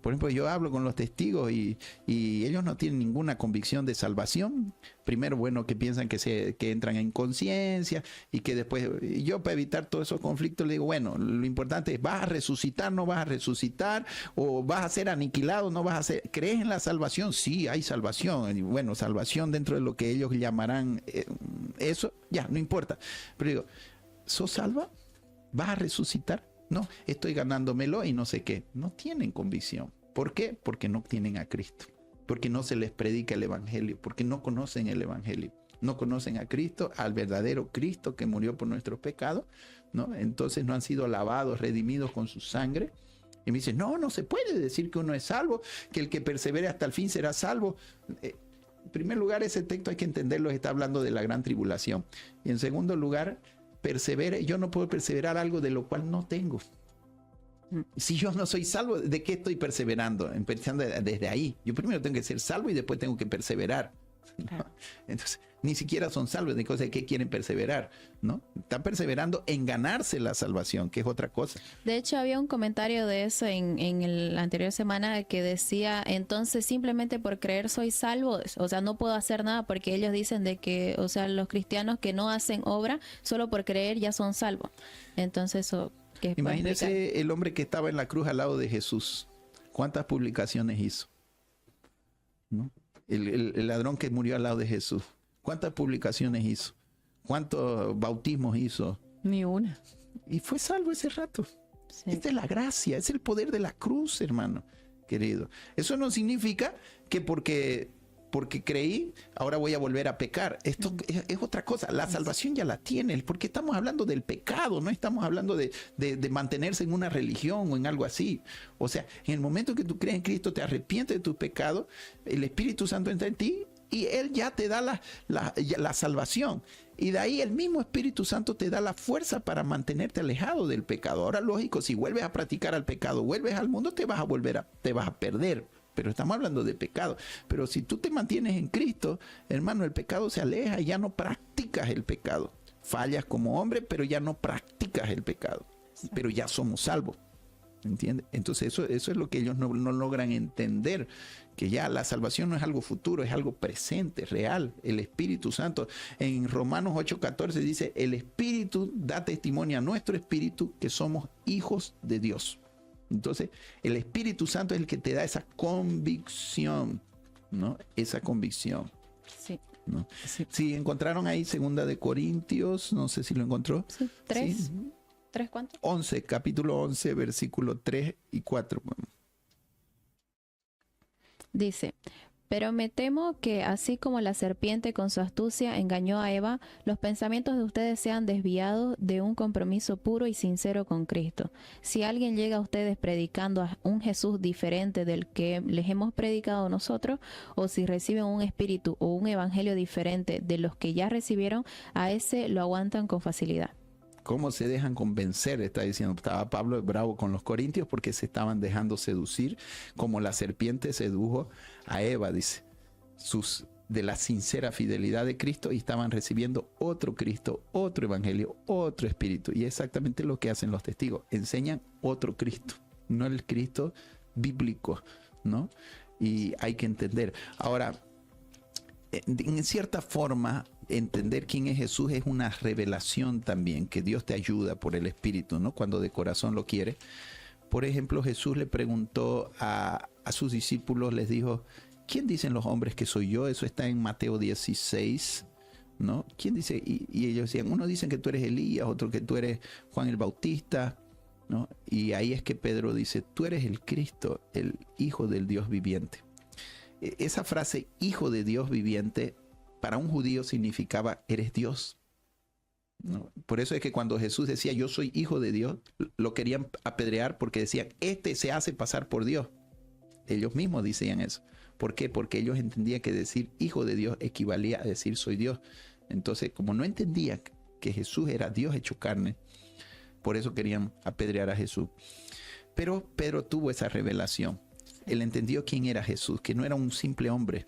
Por ejemplo, yo hablo con los testigos y ellos no tienen ninguna convicción de salvación. Primero, bueno, que piensan que entran en conciencia y que después, y yo para evitar todos esos conflictos le digo, bueno, lo importante es, ¿vas a resucitar, no vas a resucitar? ¿O vas a ser aniquilado, no vas a ser? ¿Crees en la salvación? Sí, hay salvación. Y bueno, salvación dentro de lo que ellos llamarán eso, ya, no importa. Pero digo, ¿sos salva? ¿Vas a resucitar? No, estoy ganándomelo y no sé qué. No tienen convicción. ¿Por qué? Porque no tienen a Cristo. Porque no se les predica el evangelio. Porque no conocen el evangelio. No conocen a Cristo, al verdadero Cristo que murió por nuestros pecados, ¿no? Entonces no han sido lavados, redimidos con su sangre. Y me dicen, no se puede decir que uno es salvo, que el que persevere hasta el fin será salvo. En primer lugar, ese texto hay que entenderlo, está hablando de la gran tribulación. Y en segundo lugar, yo no puedo perseverar algo de lo cual no tengo. Si yo no soy salvo, ¿de qué estoy perseverando? Empezando desde ahí. Yo primero tengo que ser salvo y después tengo que perseverar, ¿no?
Claro.
Entonces, ni siquiera son salvos, de cosas de qué quieren perseverar, ¿no? Están perseverando en ganarse la salvación, que es otra cosa.
De hecho, había un comentario de eso en la anterior semana que decía, entonces simplemente por creer soy salvo, o sea, no puedo hacer nada porque ellos dicen de que, o sea, los cristianos que no hacen obra, solo por creer ya son salvos. Entonces, eso... ¿qué puede explicar?
Imagínese el hombre que estaba en la cruz al lado de Jesús. ¿Cuántas publicaciones hizo? ¿No? El ladrón que murió al lado de Jesús. ¿Cuántas publicaciones hizo? ¿Cuántos bautismos hizo?
Ni una.
Y fue salvo ese rato.
Sí.
Esta es la gracia, es el poder de la cruz, hermano querido. Eso no significa que porque creí, ahora voy a volver a pecar. Esto es otra cosa. La salvación ya la tiene, porque estamos hablando del pecado, no estamos hablando de mantenerse en una religión o en algo así. O sea, en el momento que tú crees en Cristo, te arrepientes de tus pecados, el Espíritu Santo entra en ti y Él ya te da la salvación. Y de ahí el mismo Espíritu Santo te da la fuerza para mantenerte alejado del pecado. Ahora, lógico, si vuelves a practicar al pecado, vuelves al mundo, te vas a perder. Pero estamos hablando de pecado. Pero si tú te mantienes en Cristo, hermano, el pecado se aleja y ya no practicas el pecado. Fallas como hombre, pero ya no practicas el pecado. Pero ya somos salvos. ¿Entiendes? Entonces eso es lo que ellos no logran entender, que ya la salvación no es algo futuro, es algo presente, real. El Espíritu Santo, en Romanos 8:14 dice, el Espíritu da testimonio a nuestro espíritu que somos hijos de Dios. Entonces, el Espíritu Santo es el que te da esa convicción, ¿no? Esa convicción,
Sí.
¿no?
Sí.
Si encontraron ahí 2 de Corintios, no sé si lo encontró.
Sí, ¿tres?
Sí.
¿Tres cuántos?
11, capítulo 11, versículo 3 y 4.
Dice, pero me temo que así como la serpiente con su astucia engañó a Eva, los pensamientos de ustedes sean desviados de un compromiso puro y sincero con Cristo. Si alguien llega a ustedes predicando a un Jesús diferente del que les hemos predicado nosotros, o si reciben un espíritu o un evangelio diferente de los que ya recibieron, a ese lo aguantan con facilidad.
¿Cómo se dejan convencer? Está diciendo, estaba Pablo bravo con los corintios porque se estaban dejando seducir, como la serpiente sedujo a Eva, dice, de la sincera fidelidad de Cristo, y estaban recibiendo otro Cristo, otro evangelio, otro espíritu. Y exactamente lo que hacen los testigos, enseñan otro Cristo, no el Cristo bíblico, ¿no? Y hay que entender. Ahora, en cierta forma, entender quién es Jesús es una revelación también, que Dios te ayuda por el Espíritu, ¿no? Cuando de corazón lo quiere. Por ejemplo, Jesús le preguntó a sus discípulos, les dijo, ¿quién dicen los hombres que soy yo? Eso está en Mateo 16, ¿no? ¿Quién dice? Y ellos decían, unos dicen que tú eres Elías, otro que tú eres Juan el Bautista, ¿no? Y ahí es que Pedro dice, tú eres el Cristo, el Hijo del Dios viviente. Esa frase, Hijo de Dios viviente, para un judío significaba, eres Dios, ¿no? Por eso es que cuando Jesús decía, yo soy Hijo de Dios, lo querían apedrear porque decían, este se hace pasar por Dios. Ellos mismos decían eso. ¿Por qué? Porque ellos entendían que decir Hijo de Dios equivalía a decir soy Dios. Entonces, como no entendían que Jesús era Dios hecho carne, por eso querían apedrear a Jesús. Pero Pedro tuvo esa revelación. Él entendió quién era Jesús, que no era un simple hombre.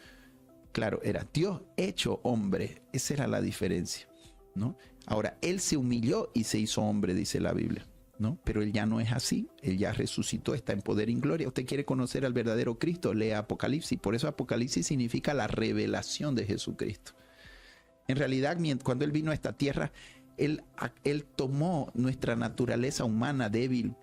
Claro, era Dios hecho hombre. Esa era la diferencia, ¿no? Ahora, él se humilló y se hizo hombre, dice la Biblia, ¿no? Pero él ya no es así. Él ya resucitó, está en poder y en gloria. Usted quiere conocer al verdadero Cristo, lea Apocalipsis. Por eso Apocalipsis significa la revelación de Jesucristo. En realidad, cuando él vino a esta tierra, él tomó nuestra naturaleza humana débil.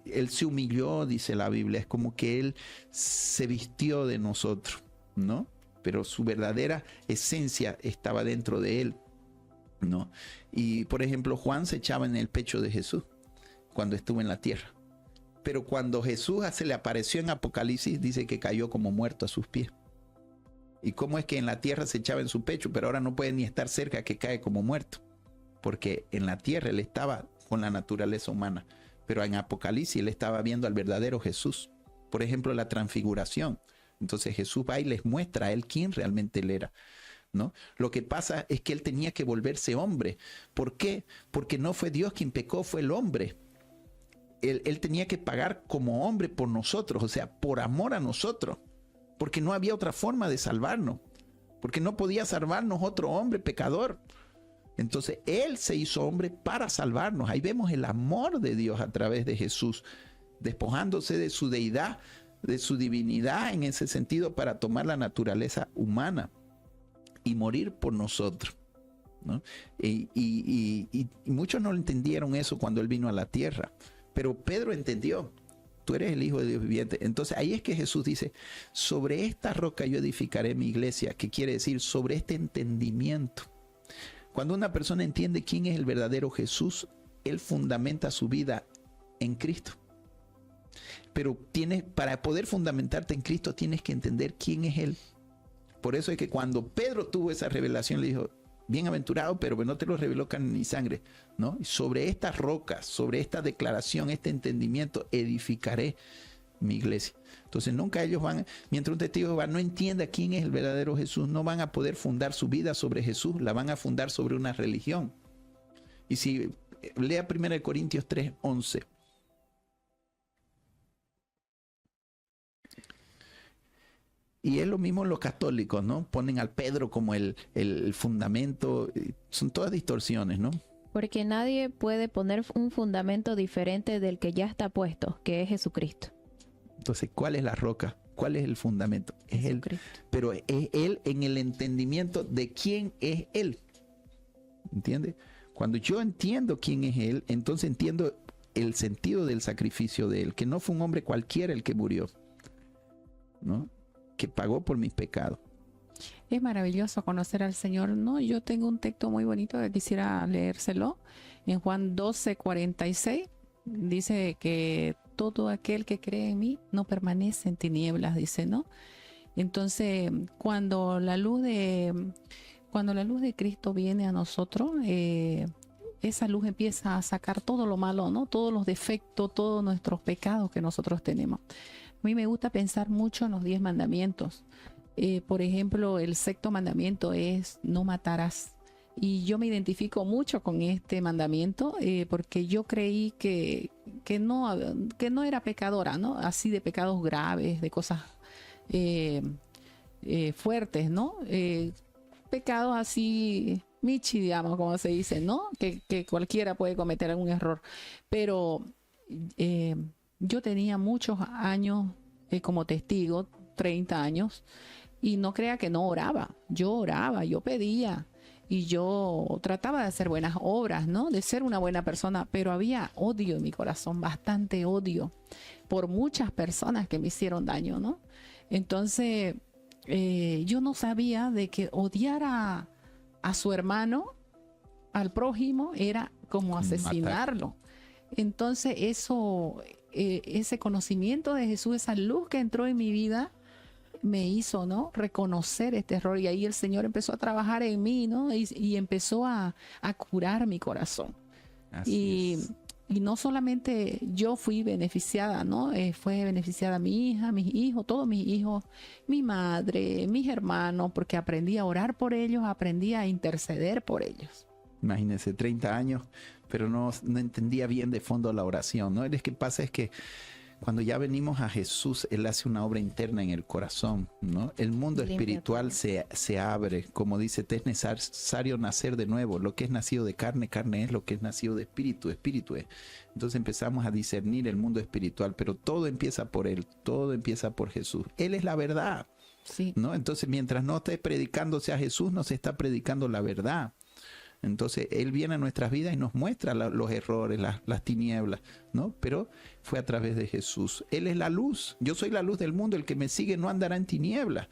Él se humilló, dice la Biblia. Es como que él se vistió de nosotros, ¿no? Pero su verdadera esencia estaba dentro de él, ¿no? Y por ejemplo, Juan se echaba en el pecho de Jesús cuando estuvo en la tierra. Pero cuando Jesús se le apareció en Apocalipsis, dice que cayó como muerto a sus pies. ¿Y cómo es que en la tierra se echaba en su pecho, pero ahora no puede ni estar cerca, que cae como muerto? Porque en la tierra él estaba con la naturaleza humana, pero en Apocalipsis él estaba viendo al verdadero Jesús. Por ejemplo, la transfiguración. Entonces Jesús va y les muestra a él quién realmente él era, ¿no? Lo que pasa es que él tenía que volverse hombre. ¿Por qué? Porque no fue Dios quien pecó, fue el hombre. Él tenía que pagar como hombre por nosotros, o sea, por amor a nosotros, porque no había otra forma de salvarnos, porque no podía salvarnos otro hombre pecador. Entonces él se hizo hombre para salvarnos. Ahí vemos el amor de Dios a través de Jesús, despojándose de su deidad, de su divinidad en ese sentido, para tomar la naturaleza humana y morir por nosotros, ¿no? Y muchos no entendieron eso cuando él vino a la tierra, pero Pedro entendió. Tú eres el Hijo de Dios viviente. Entonces ahí es que Jesús dice, sobre esta roca yo edificaré mi iglesia, que quiere decir sobre este entendimiento. Cuando una persona entiende quién es el verdadero Jesús, él fundamenta su vida en Cristo. Pero para poder fundamentarte en Cristo tienes que entender quién es Él. Por eso es que cuando Pedro tuvo esa revelación, le dijo, bienaventurado, pero no te lo reveló carne ni sangre, ¿no? Y sobre estas rocas, sobre esta declaración, este entendimiento, edificaré mi iglesia. Entonces nunca ellos mientras un testigo de Jehová no entienda quién es el verdadero Jesús, no van a poder fundar su vida sobre Jesús, la van a fundar sobre una religión. Y si lea 1 Corintios 3:11. Y es lo mismo los católicos, ¿no? Ponen al Pedro como el fundamento. Son todas distorsiones, ¿no?
Porque nadie puede poner un fundamento diferente del que ya está puesto, que es Jesucristo.
Entonces, ¿cuál es la roca? ¿Cuál es el fundamento? Es Él. Pero es Él en el entendimiento de quién es Él. ¿Entiendes? Cuando yo entiendo quién es Él, entonces entiendo el sentido del sacrificio de Él, que no fue un hombre cualquiera el que murió, ¿no? Que pagó por mis pecados.
Es maravilloso conocer al Señor, ¿no? Yo tengo un texto muy bonito que quisiera leérselo. En Juan 12:46 dice que todo aquel que cree en mí no permanece en tinieblas, dice, ¿no? Entonces, cuando la luz de Cristo viene a nosotros, esa luz empieza a sacar todo lo malo, ¿no? Todos los defectos, todos nuestros pecados que nosotros tenemos. A mí me gusta pensar mucho en los 10 mandamientos. Por ejemplo, el 6º mandamiento es no matarás. Y yo me identifico mucho con este mandamiento porque yo creí que no era pecadora, ¿no? Así de pecados graves, de cosas fuertes, ¿no? Pecados así, michi, digamos, como se dice, ¿no? Que cualquiera puede cometer algún error. Pero yo tenía muchos años como testigo, 30 años, y no crea que no oraba. Yo oraba, yo pedía, y yo trataba de hacer buenas obras, ¿no? De ser una buena persona, pero había odio en mi corazón, bastante odio, por muchas personas que me hicieron daño, ¿no? Entonces, yo no sabía de que odiar a su hermano, al prójimo, era como asesinarlo. Entonces eso, ese conocimiento de Jesús, esa luz que entró en mi vida, me hizo, ¿no?, reconocer este error. Y ahí el Señor empezó a trabajar en mí, ¿no? Y empezó a curar mi corazón.
Así es.
Y no solamente yo fui beneficiada, ¿no? Fue beneficiada mi hija, mis hijos, todos mis hijos, mi madre, mis hermanos, porque aprendí a orar por ellos, aprendí a interceder por ellos.
Imagínense, 30 años, pero no entendía bien de fondo la oración, ¿no? Es que pasa es que cuando ya venimos a Jesús, Él hace una obra interna en el corazón, ¿no? El mundo
Limpia
espiritual se abre, como dice, te es necesario nacer de nuevo. Lo que es nacido de carne, carne es; lo que es nacido de espíritu, espíritu es. Entonces empezamos a discernir el mundo espiritual, pero todo empieza por Él, todo empieza por Jesús. Él es la verdad,
Sí.
¿no? Entonces, mientras no esté predicándose a Jesús, no se está predicando la verdad. Entonces Él viene a nuestras vidas y nos muestra los errores, las tinieblas, ¿no? Pero fue a través de Jesús. Él es la luz. Yo soy la luz del mundo. El que me sigue no andará en tinieblas.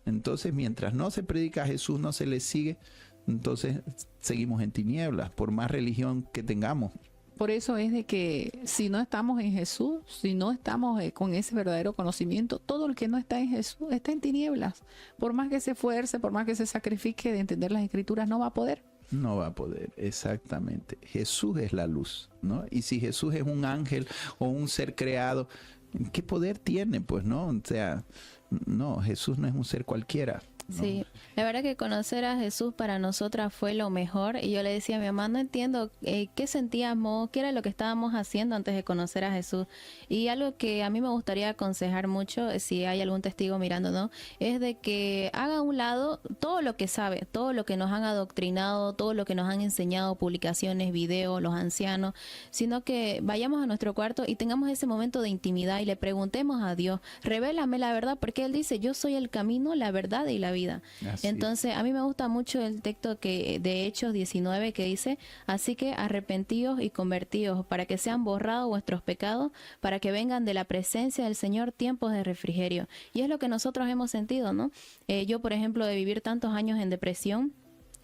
Entonces, mientras no se predica a Jesús, no se le sigue, entonces seguimos en tinieblas, por más religión que tengamos.
Por eso es de que si no estamos en Jesús, si no estamos con ese verdadero conocimiento, todo el que no está en Jesús está en tinieblas. Por más que se esfuerce, por más que se sacrifique de entender las Escrituras, no va a poder.
No va a poder, exactamente. Jesús es la luz, ¿no? Y si Jesús es un ángel o un ser creado, ¿qué poder tiene? Pues, ¿no? O sea, no, Jesús no es un ser cualquiera, ¿no?
Sí, la verdad que conocer a Jesús para nosotras fue lo mejor. Y yo le decía a mi mamá, no entiendo qué sentíamos, qué era lo que estábamos haciendo antes de conocer a Jesús. Y algo que a mí me gustaría aconsejar mucho, si hay algún testigo mirando, ¿no?, es de que haga a un lado todo lo que sabe, todo lo que nos han adoctrinado, todo lo que nos han enseñado, publicaciones, videos, los ancianos, sino que vayamos a nuestro cuarto y tengamos ese momento de intimidad y le preguntemos a Dios, revélame la verdad, porque Él dice, yo soy el camino, la verdad y la vida.
Así
Entonces, a mí me gusta mucho el texto de Hechos 19 que dice, así que arrepentíos y convertíos para que sean borrados vuestros pecados, para que vengan de la presencia del Señor tiempos de refrigerio. Y es lo que nosotros hemos sentido, ¿no? Yo, por ejemplo, de vivir tantos años en depresión,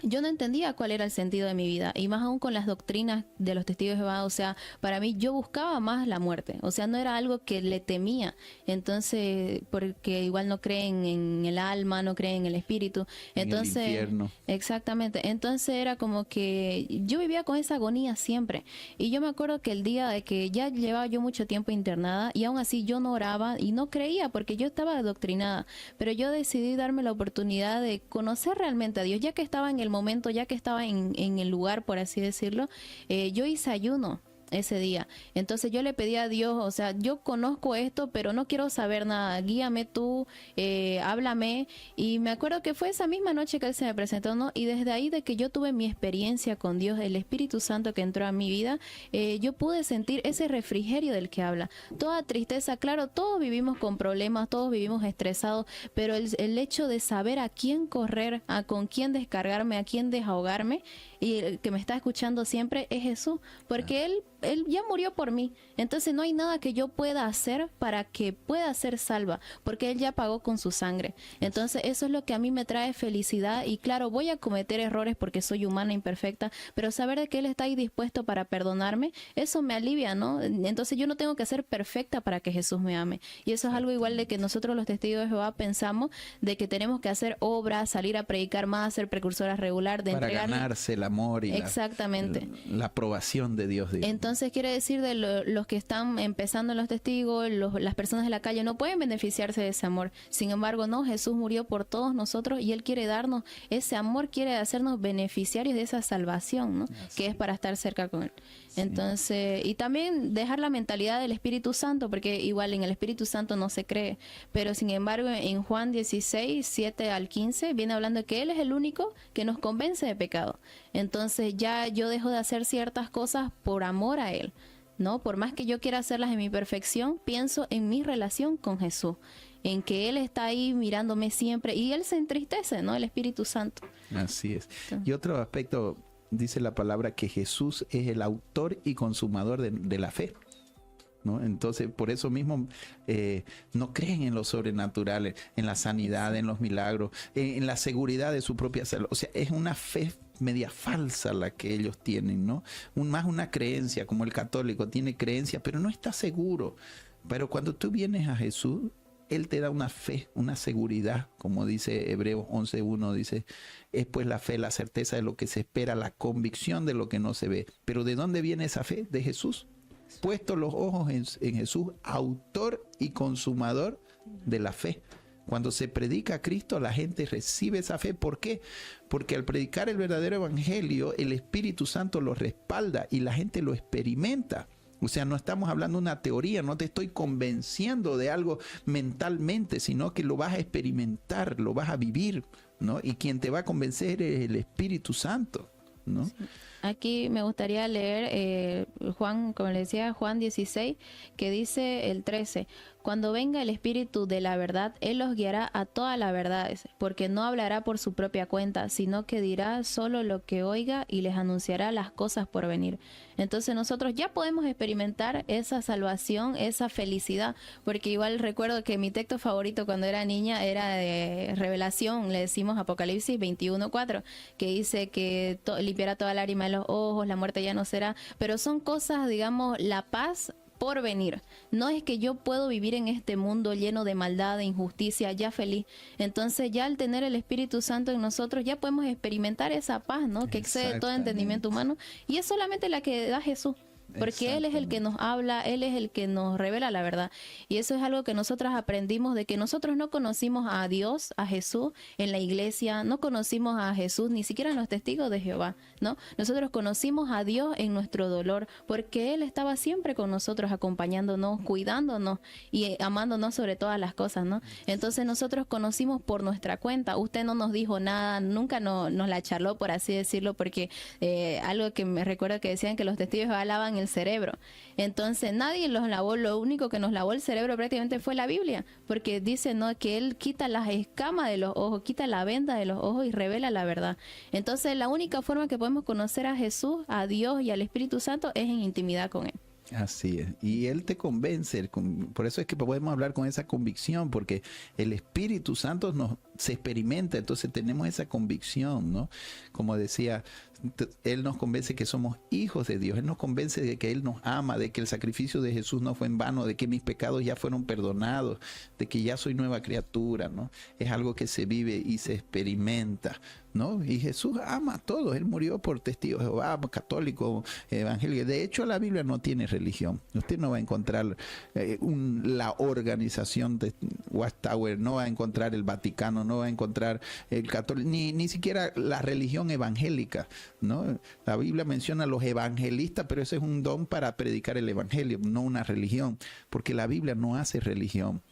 yo no entendía cuál era el sentido de mi vida, y más aún con las doctrinas de los testigos de Jehová. O sea, para mí yo buscaba más la muerte, o sea, no era algo que le temía. Entonces, porque igual no creen en el alma, no creen en el espíritu, entonces,
en el infierno.
exactamente, entonces era como que yo vivía con esa agonía siempre. Y yo me acuerdo que el día de que ya llevaba yo mucho tiempo internada, y aún así yo no oraba y no creía porque yo estaba adoctrinada, pero yo decidí darme la oportunidad de conocer realmente a Dios, ya que estaba en el momento, ya que estaba en el lugar, por así decirlo. Yo hice ayuno ese día. Entonces yo le pedí a Dios, o sea, yo conozco esto, pero no quiero saber nada, guíame tú, háblame. Y me acuerdo que fue esa misma noche que Él se me presentó, ¿no? Y desde ahí de que yo tuve mi experiencia con Dios, el Espíritu Santo que entró a mi vida, yo pude sentir ese refrigerio del que habla. Toda tristeza, claro, todos vivimos con problemas, todos vivimos estresados, pero el hecho de saber a quién correr, a con quién descargarme, a quién desahogarme, y el que me está escuchando siempre es Jesús, porque Él ya murió por mí. Entonces no hay nada que yo pueda hacer para que pueda ser salva, porque Él ya pagó con su sangre. Entonces eso es lo que a mí me trae felicidad. Y claro, voy a cometer errores porque soy humana imperfecta, pero saber de que Él está ahí dispuesto para perdonarme, eso me alivia, ¿no? Entonces yo no tengo que ser perfecta para que Jesús me ame. Y eso es algo igual de que nosotros los testigos de Jehová pensamos de que tenemos que hacer obras, salir a predicar más, ser precursoras regular, de
para
entregarle
ganarse el amor y
exactamente
la aprobación de Dios.
Entonces quiere decir de los que están empezando en los testigos, las personas de la calle no pueden beneficiarse de ese amor. Sin embargo, no, Jesús murió por todos nosotros y Él quiere darnos ese amor, quiere hacernos beneficiarios de esa salvación, ¿no? Que es para estar cerca con Él. Sí. Entonces, y también dejar la mentalidad del Espíritu Santo, porque igual en el Espíritu Santo no se cree, pero sin embargo en Juan 16, 7 al 15 viene hablando de que Él es el único que nos convence de pecado. Entonces ya yo dejo de hacer ciertas cosas por amor a Él, ¿no? Por más que yo quiera hacerlas en mi perfección, pienso en mi relación con Jesús, en que Él está ahí mirándome siempre y Él se entristece, ¿no? El Espíritu Santo.
Así es. Y otro aspecto, dice la palabra que Jesús es el autor y consumador de la fe. ¿no? Entonces, por eso mismo no creen en lo sobrenatural, en la sanidad, en los milagros, en la seguridad de su propia salud. O sea, es una fe media falsa la que ellos tienen, ¿no? Más una creencia, como el católico tiene creencia, pero no está seguro. Pero cuando tú vienes a Jesús, Él te da una fe, una seguridad, como dice Hebreos 11:1, dice, es pues la fe, la certeza de lo que se espera, la convicción de lo que no se ve. Pero ¿de dónde viene esa fe? De Jesús. Puesto los ojos en Jesús, autor y consumador de la fe. Cuando se predica a Cristo, la gente recibe esa fe. ¿Por qué? Porque al predicar el verdadero evangelio, el Espíritu Santo lo respalda y la gente lo experimenta. O sea, no estamos hablando de una teoría, no te estoy convenciendo de algo mentalmente, sino que lo vas a experimentar, lo vas a vivir, ¿no? Y quien te va a convencer es el Espíritu Santo, ¿no?
Sí. Aquí me gustaría leer Juan, como le decía, Juan 16, que dice el 13, cuando venga el Espíritu de la verdad, Él los guiará a todas las verdades, porque no hablará por su propia cuenta, sino que dirá solo lo que oiga y les anunciará las cosas por venir. Entonces nosotros ya podemos experimentar esa salvación, esa felicidad, porque igual recuerdo que mi texto favorito cuando era niña era de Revelación, le decimos Apocalipsis 21:4, que dice que limpiará toda lágrima de los ojos, la muerte ya no será, pero son cosas, digamos, la paz por venir. No es que yo puedo vivir en este mundo lleno de maldad, de injusticia, ya feliz. Entonces ya al tener el Espíritu Santo en nosotros ya podemos experimentar esa paz, ¿no? Que excede todo entendimiento humano y es solamente la que da Jesús. Porque Él es el que nos habla, Él es el que nos revela la verdad. Y eso es algo que nosotros aprendimos, de que nosotros no conocimos a Dios, a Jesús en la iglesia, no conocimos a Jesús ni siquiera en los testigos de Jehová, ¿no? Nosotros conocimos a Dios en nuestro dolor, porque Él estaba siempre con nosotros, acompañándonos, cuidándonos y amándonos sobre todas las cosas, ¿no? Entonces nosotros conocimos por nuestra cuenta. Usted no nos dijo nada, nunca nos la charló, por así decirlo, porque algo que me recuerdo que decían que los testigos de Jehová lavan el cerebro. Entonces nadie los lavó, lo único que nos lavó el cerebro prácticamente fue la Biblia, porque dice, ¿no?, que Él quita las escamas de los ojos, quita la venda de los ojos y revela la verdad. Entonces la única forma que podemos conocer a Jesús, a Dios y al Espíritu Santo es en intimidad con Él.
Así es, y Él te convence, por eso es que podemos hablar con esa convicción, porque el Espíritu Santo se experimenta, entonces tenemos esa convicción, ¿no? Como decía, Él nos convence que somos hijos de Dios, Él nos convence de que Él nos ama, de que el sacrificio de Jesús no fue en vano, de que mis pecados ya fueron perdonados, de que ya soy nueva criatura, ¿no? Es algo que se vive y se experimenta, ¿no? Y Jesús ama a todos, Él murió por testigos de Jehová, católico, evangélico. De hecho, la Biblia no tiene religión. Usted no va a encontrar la organización de Watchtower, no va a encontrar el Vaticano, no va a encontrar el católico, ni siquiera la religión evangélica, ¿no? La Biblia menciona a los evangelistas, pero ese es un don para predicar el evangelio, no una religión, porque la Biblia no hace religión.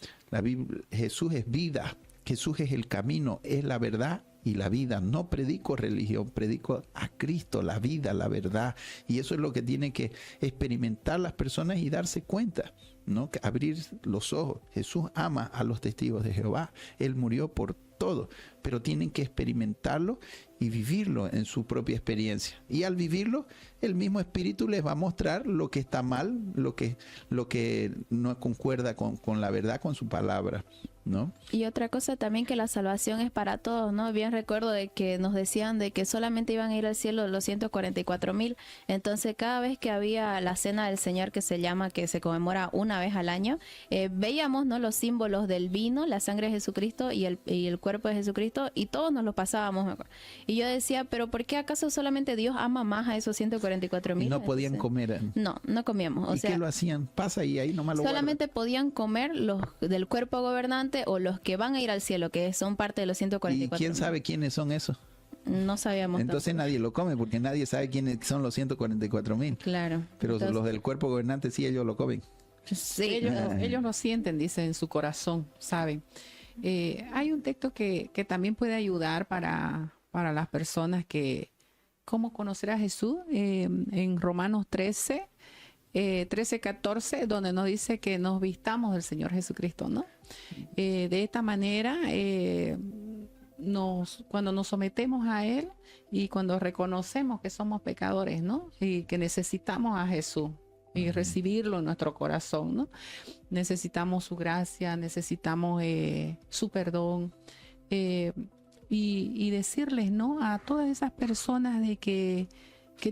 Jesús es vida, Jesús es el camino, es la verdad y la vida. No predico religión, predico a Cristo, la vida, la verdad. Y eso es lo que tienen que experimentar las personas y darse cuenta, ¿no? Que abrir los ojos. Jesús ama a los testigos de Jehová. Él murió por todo, pero tienen que experimentarlo y vivirlo en su propia experiencia. Y al vivirlo, el mismo Espíritu les va a mostrar lo que está mal, lo que no concuerda con la verdad, con su palabra, ¿no?
Y otra cosa también, que la salvación es para todos, ¿no? Bien recuerdo de que nos decían de que solamente iban a ir al cielo los 144,000. Entonces cada vez que había la cena del Señor, que se conmemora una vez al año, veíamos, ¿no?, los símbolos del vino, la sangre de Jesucristo y el cuerpo de Jesucristo, y todos nos lo pasábamos. Y yo decía, pero ¿por qué acaso solamente Dios ama más a esos 144,000?
No podían comer.
No comíamos.
¿Y qué lo hacían? Pasa y ahí nomás lo
solamente
guardan.
Podían comer los del cuerpo gobernante o los que van a ir al cielo, que son parte de los 144,000.
¿Y quién sabe quiénes son esos?
No sabíamos.
Entonces
tampoco.
Nadie lo come, porque nadie sabe quiénes son los 144,000.
Claro.
Pero
Entonces,
los del cuerpo gobernante sí, ellos lo comen.
Sí, ellos lo sienten, dice, en su corazón, ¿saben? Hay un texto que también puede ayudar para las personas que, ¿cómo conocer a Jesús? En Romanos 13:14, donde nos dice que nos vistamos del Señor Jesucristo, ¿no? De esta manera, cuando nos sometemos a Él y cuando reconocemos que somos pecadores, ¿no? Y que necesitamos a Jesús, y recibirlo en nuestro corazón, ¿no? Necesitamos su gracia, necesitamos su perdón, y decirles, ¿no?, a todas esas personas de que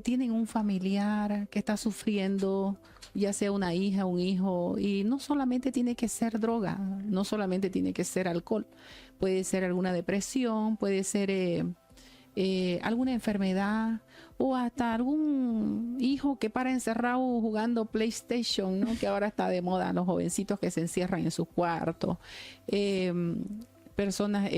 tienen un familiar que está sufriendo, ya sea una hija, un hijo, y no solamente tiene que ser droga, no solamente tiene que ser alcohol, puede ser alguna depresión, puede ser alguna enfermedad, o hasta algún hijo que para encerrado jugando PlayStation, ¿no?, que ahora está de moda, los jovencitos que se encierran en sus cuartos. Personas,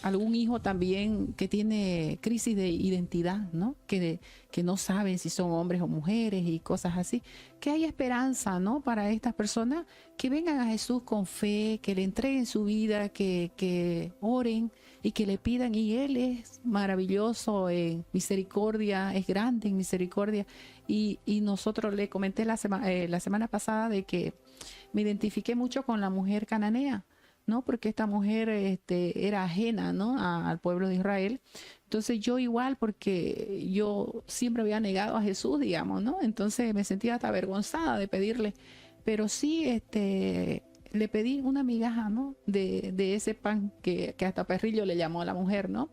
algún hijo también que tiene crisis de identidad, ¿no?, que no saben si son hombres o mujeres y cosas así. Que hay esperanza, ¿no?, para estas personas, que vengan a Jesús con fe, que le entreguen su vida, que oren y que le pidan. Y Él es maravilloso en misericordia, es grande en misericordia. Y nosotros, le comenté la semana pasada de que me identifiqué mucho con la mujer cananea, ¿no?, porque esta mujer era ajena, ¿no?, al pueblo de Israel. Entonces yo igual, porque yo siempre había negado a Jesús, digamos, ¿no? Entonces me sentía hasta avergonzada de pedirle, pero sí le pedí una migaja, ¿no?, de ese pan que hasta perrillo le llamó a la mujer, ¿no?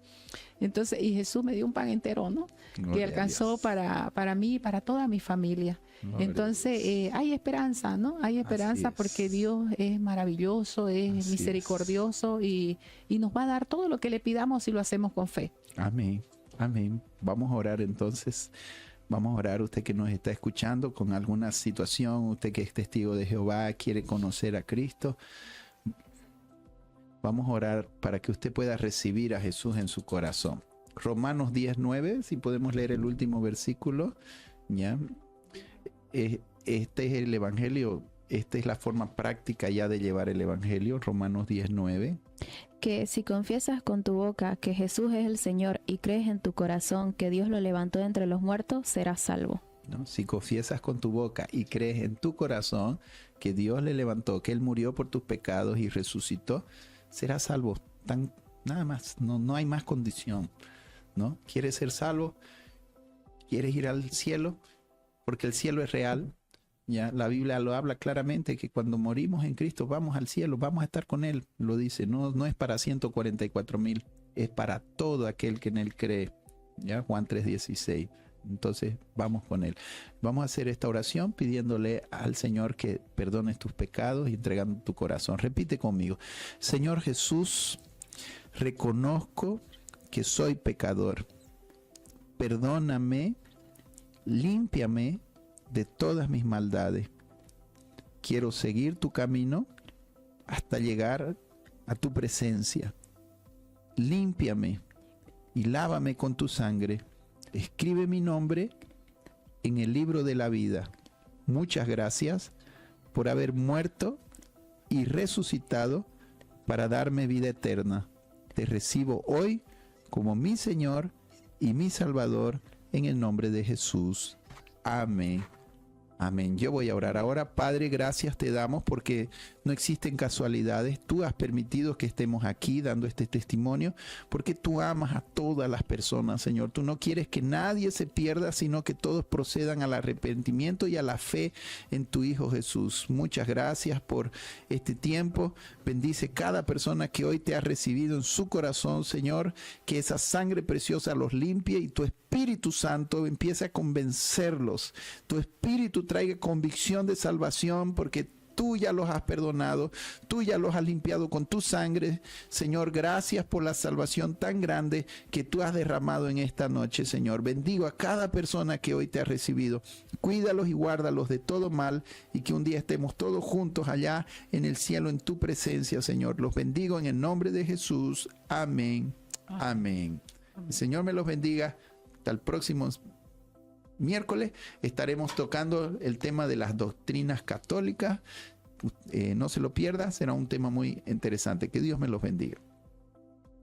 Entonces, y Jesús me dio un pan entero, ¿no?, que alcanzó para mí y para toda mi familia. Entonces, hay esperanza, ¿no? Hay esperanza porque Dios es maravilloso, es misericordioso y nos va a dar todo lo que le pidamos si lo hacemos con fe.
Amén, amén. Vamos a orar entonces. Vamos a orar, usted que nos está escuchando con alguna situación, usted que es testigo de Jehová, quiere conocer a Cristo. Vamos a orar para que usted pueda recibir a Jesús en su corazón. Romanos 10:9, si podemos leer el último versículo, ¿ya? Este es el evangelio, esta es la forma práctica ya de llevar el evangelio, Romanos 10:9.
Que si confiesas con tu boca que Jesús es el Señor y crees en tu corazón que Dios lo levantó de entre los muertos, serás salvo.
¿No? Si confiesas con tu boca y crees en tu corazón que Dios le levantó, que Él murió por tus pecados y resucitó, serás salvo. Nada más, no hay más condición, ¿no? ¿Quieres ser salvo? ¿Quieres ir al cielo? Porque el cielo es real. Ya, la Biblia lo habla claramente, que cuando morimos en Cristo vamos al cielo, vamos a estar con Él, lo dice, no es para 144,000, es para todo aquel que en Él cree, ya, Juan 3:16. Entonces vamos con Él. Vamos a hacer esta oración pidiéndole al Señor que perdones tus pecados y entregando tu corazón. Repite conmigo: Señor Jesús, reconozco que soy pecador, perdóname, límpiame de todas mis maldades. Quiero seguir tu camino hasta llegar a tu presencia. Límpiame y lávame con tu sangre. Escribe mi nombre en el libro de la vida. Muchas gracias por haber muerto y resucitado para darme vida eterna. Te recibo hoy como mi Señor y mi Salvador, en el nombre de Jesús. Amén. Amén. Yo voy a orar ahora. Padre, gracias te damos porque no existen casualidades. Tú has permitido que estemos aquí dando este testimonio porque tú amas a todas las personas, Señor. Tú no quieres que nadie se pierda, sino que todos procedan al arrepentimiento y a la fe en tu Hijo Jesús. Muchas gracias por este tiempo. Bendice cada persona que hoy te ha recibido en su corazón, Señor. Que esa sangre preciosa los limpie y tu Espíritu Santo empiece a convencerlos. Tu Espíritu traiga convicción de salvación porque tú ya los has perdonado, tú ya los has limpiado con tu sangre. Señor, gracias por la salvación tan grande que tú has derramado en esta noche, Señor. Bendigo a cada persona que hoy te ha recibido. Cuídalos y guárdalos de todo mal y que un día estemos todos juntos allá en el cielo en tu presencia, Señor. Los bendigo en el nombre de Jesús. Amén. Amén. El Señor me los bendiga. Hasta el próximo miércoles estaremos tocando el tema de las doctrinas católicas. No se lo pierda, será un tema muy interesante. Que Dios me los bendiga.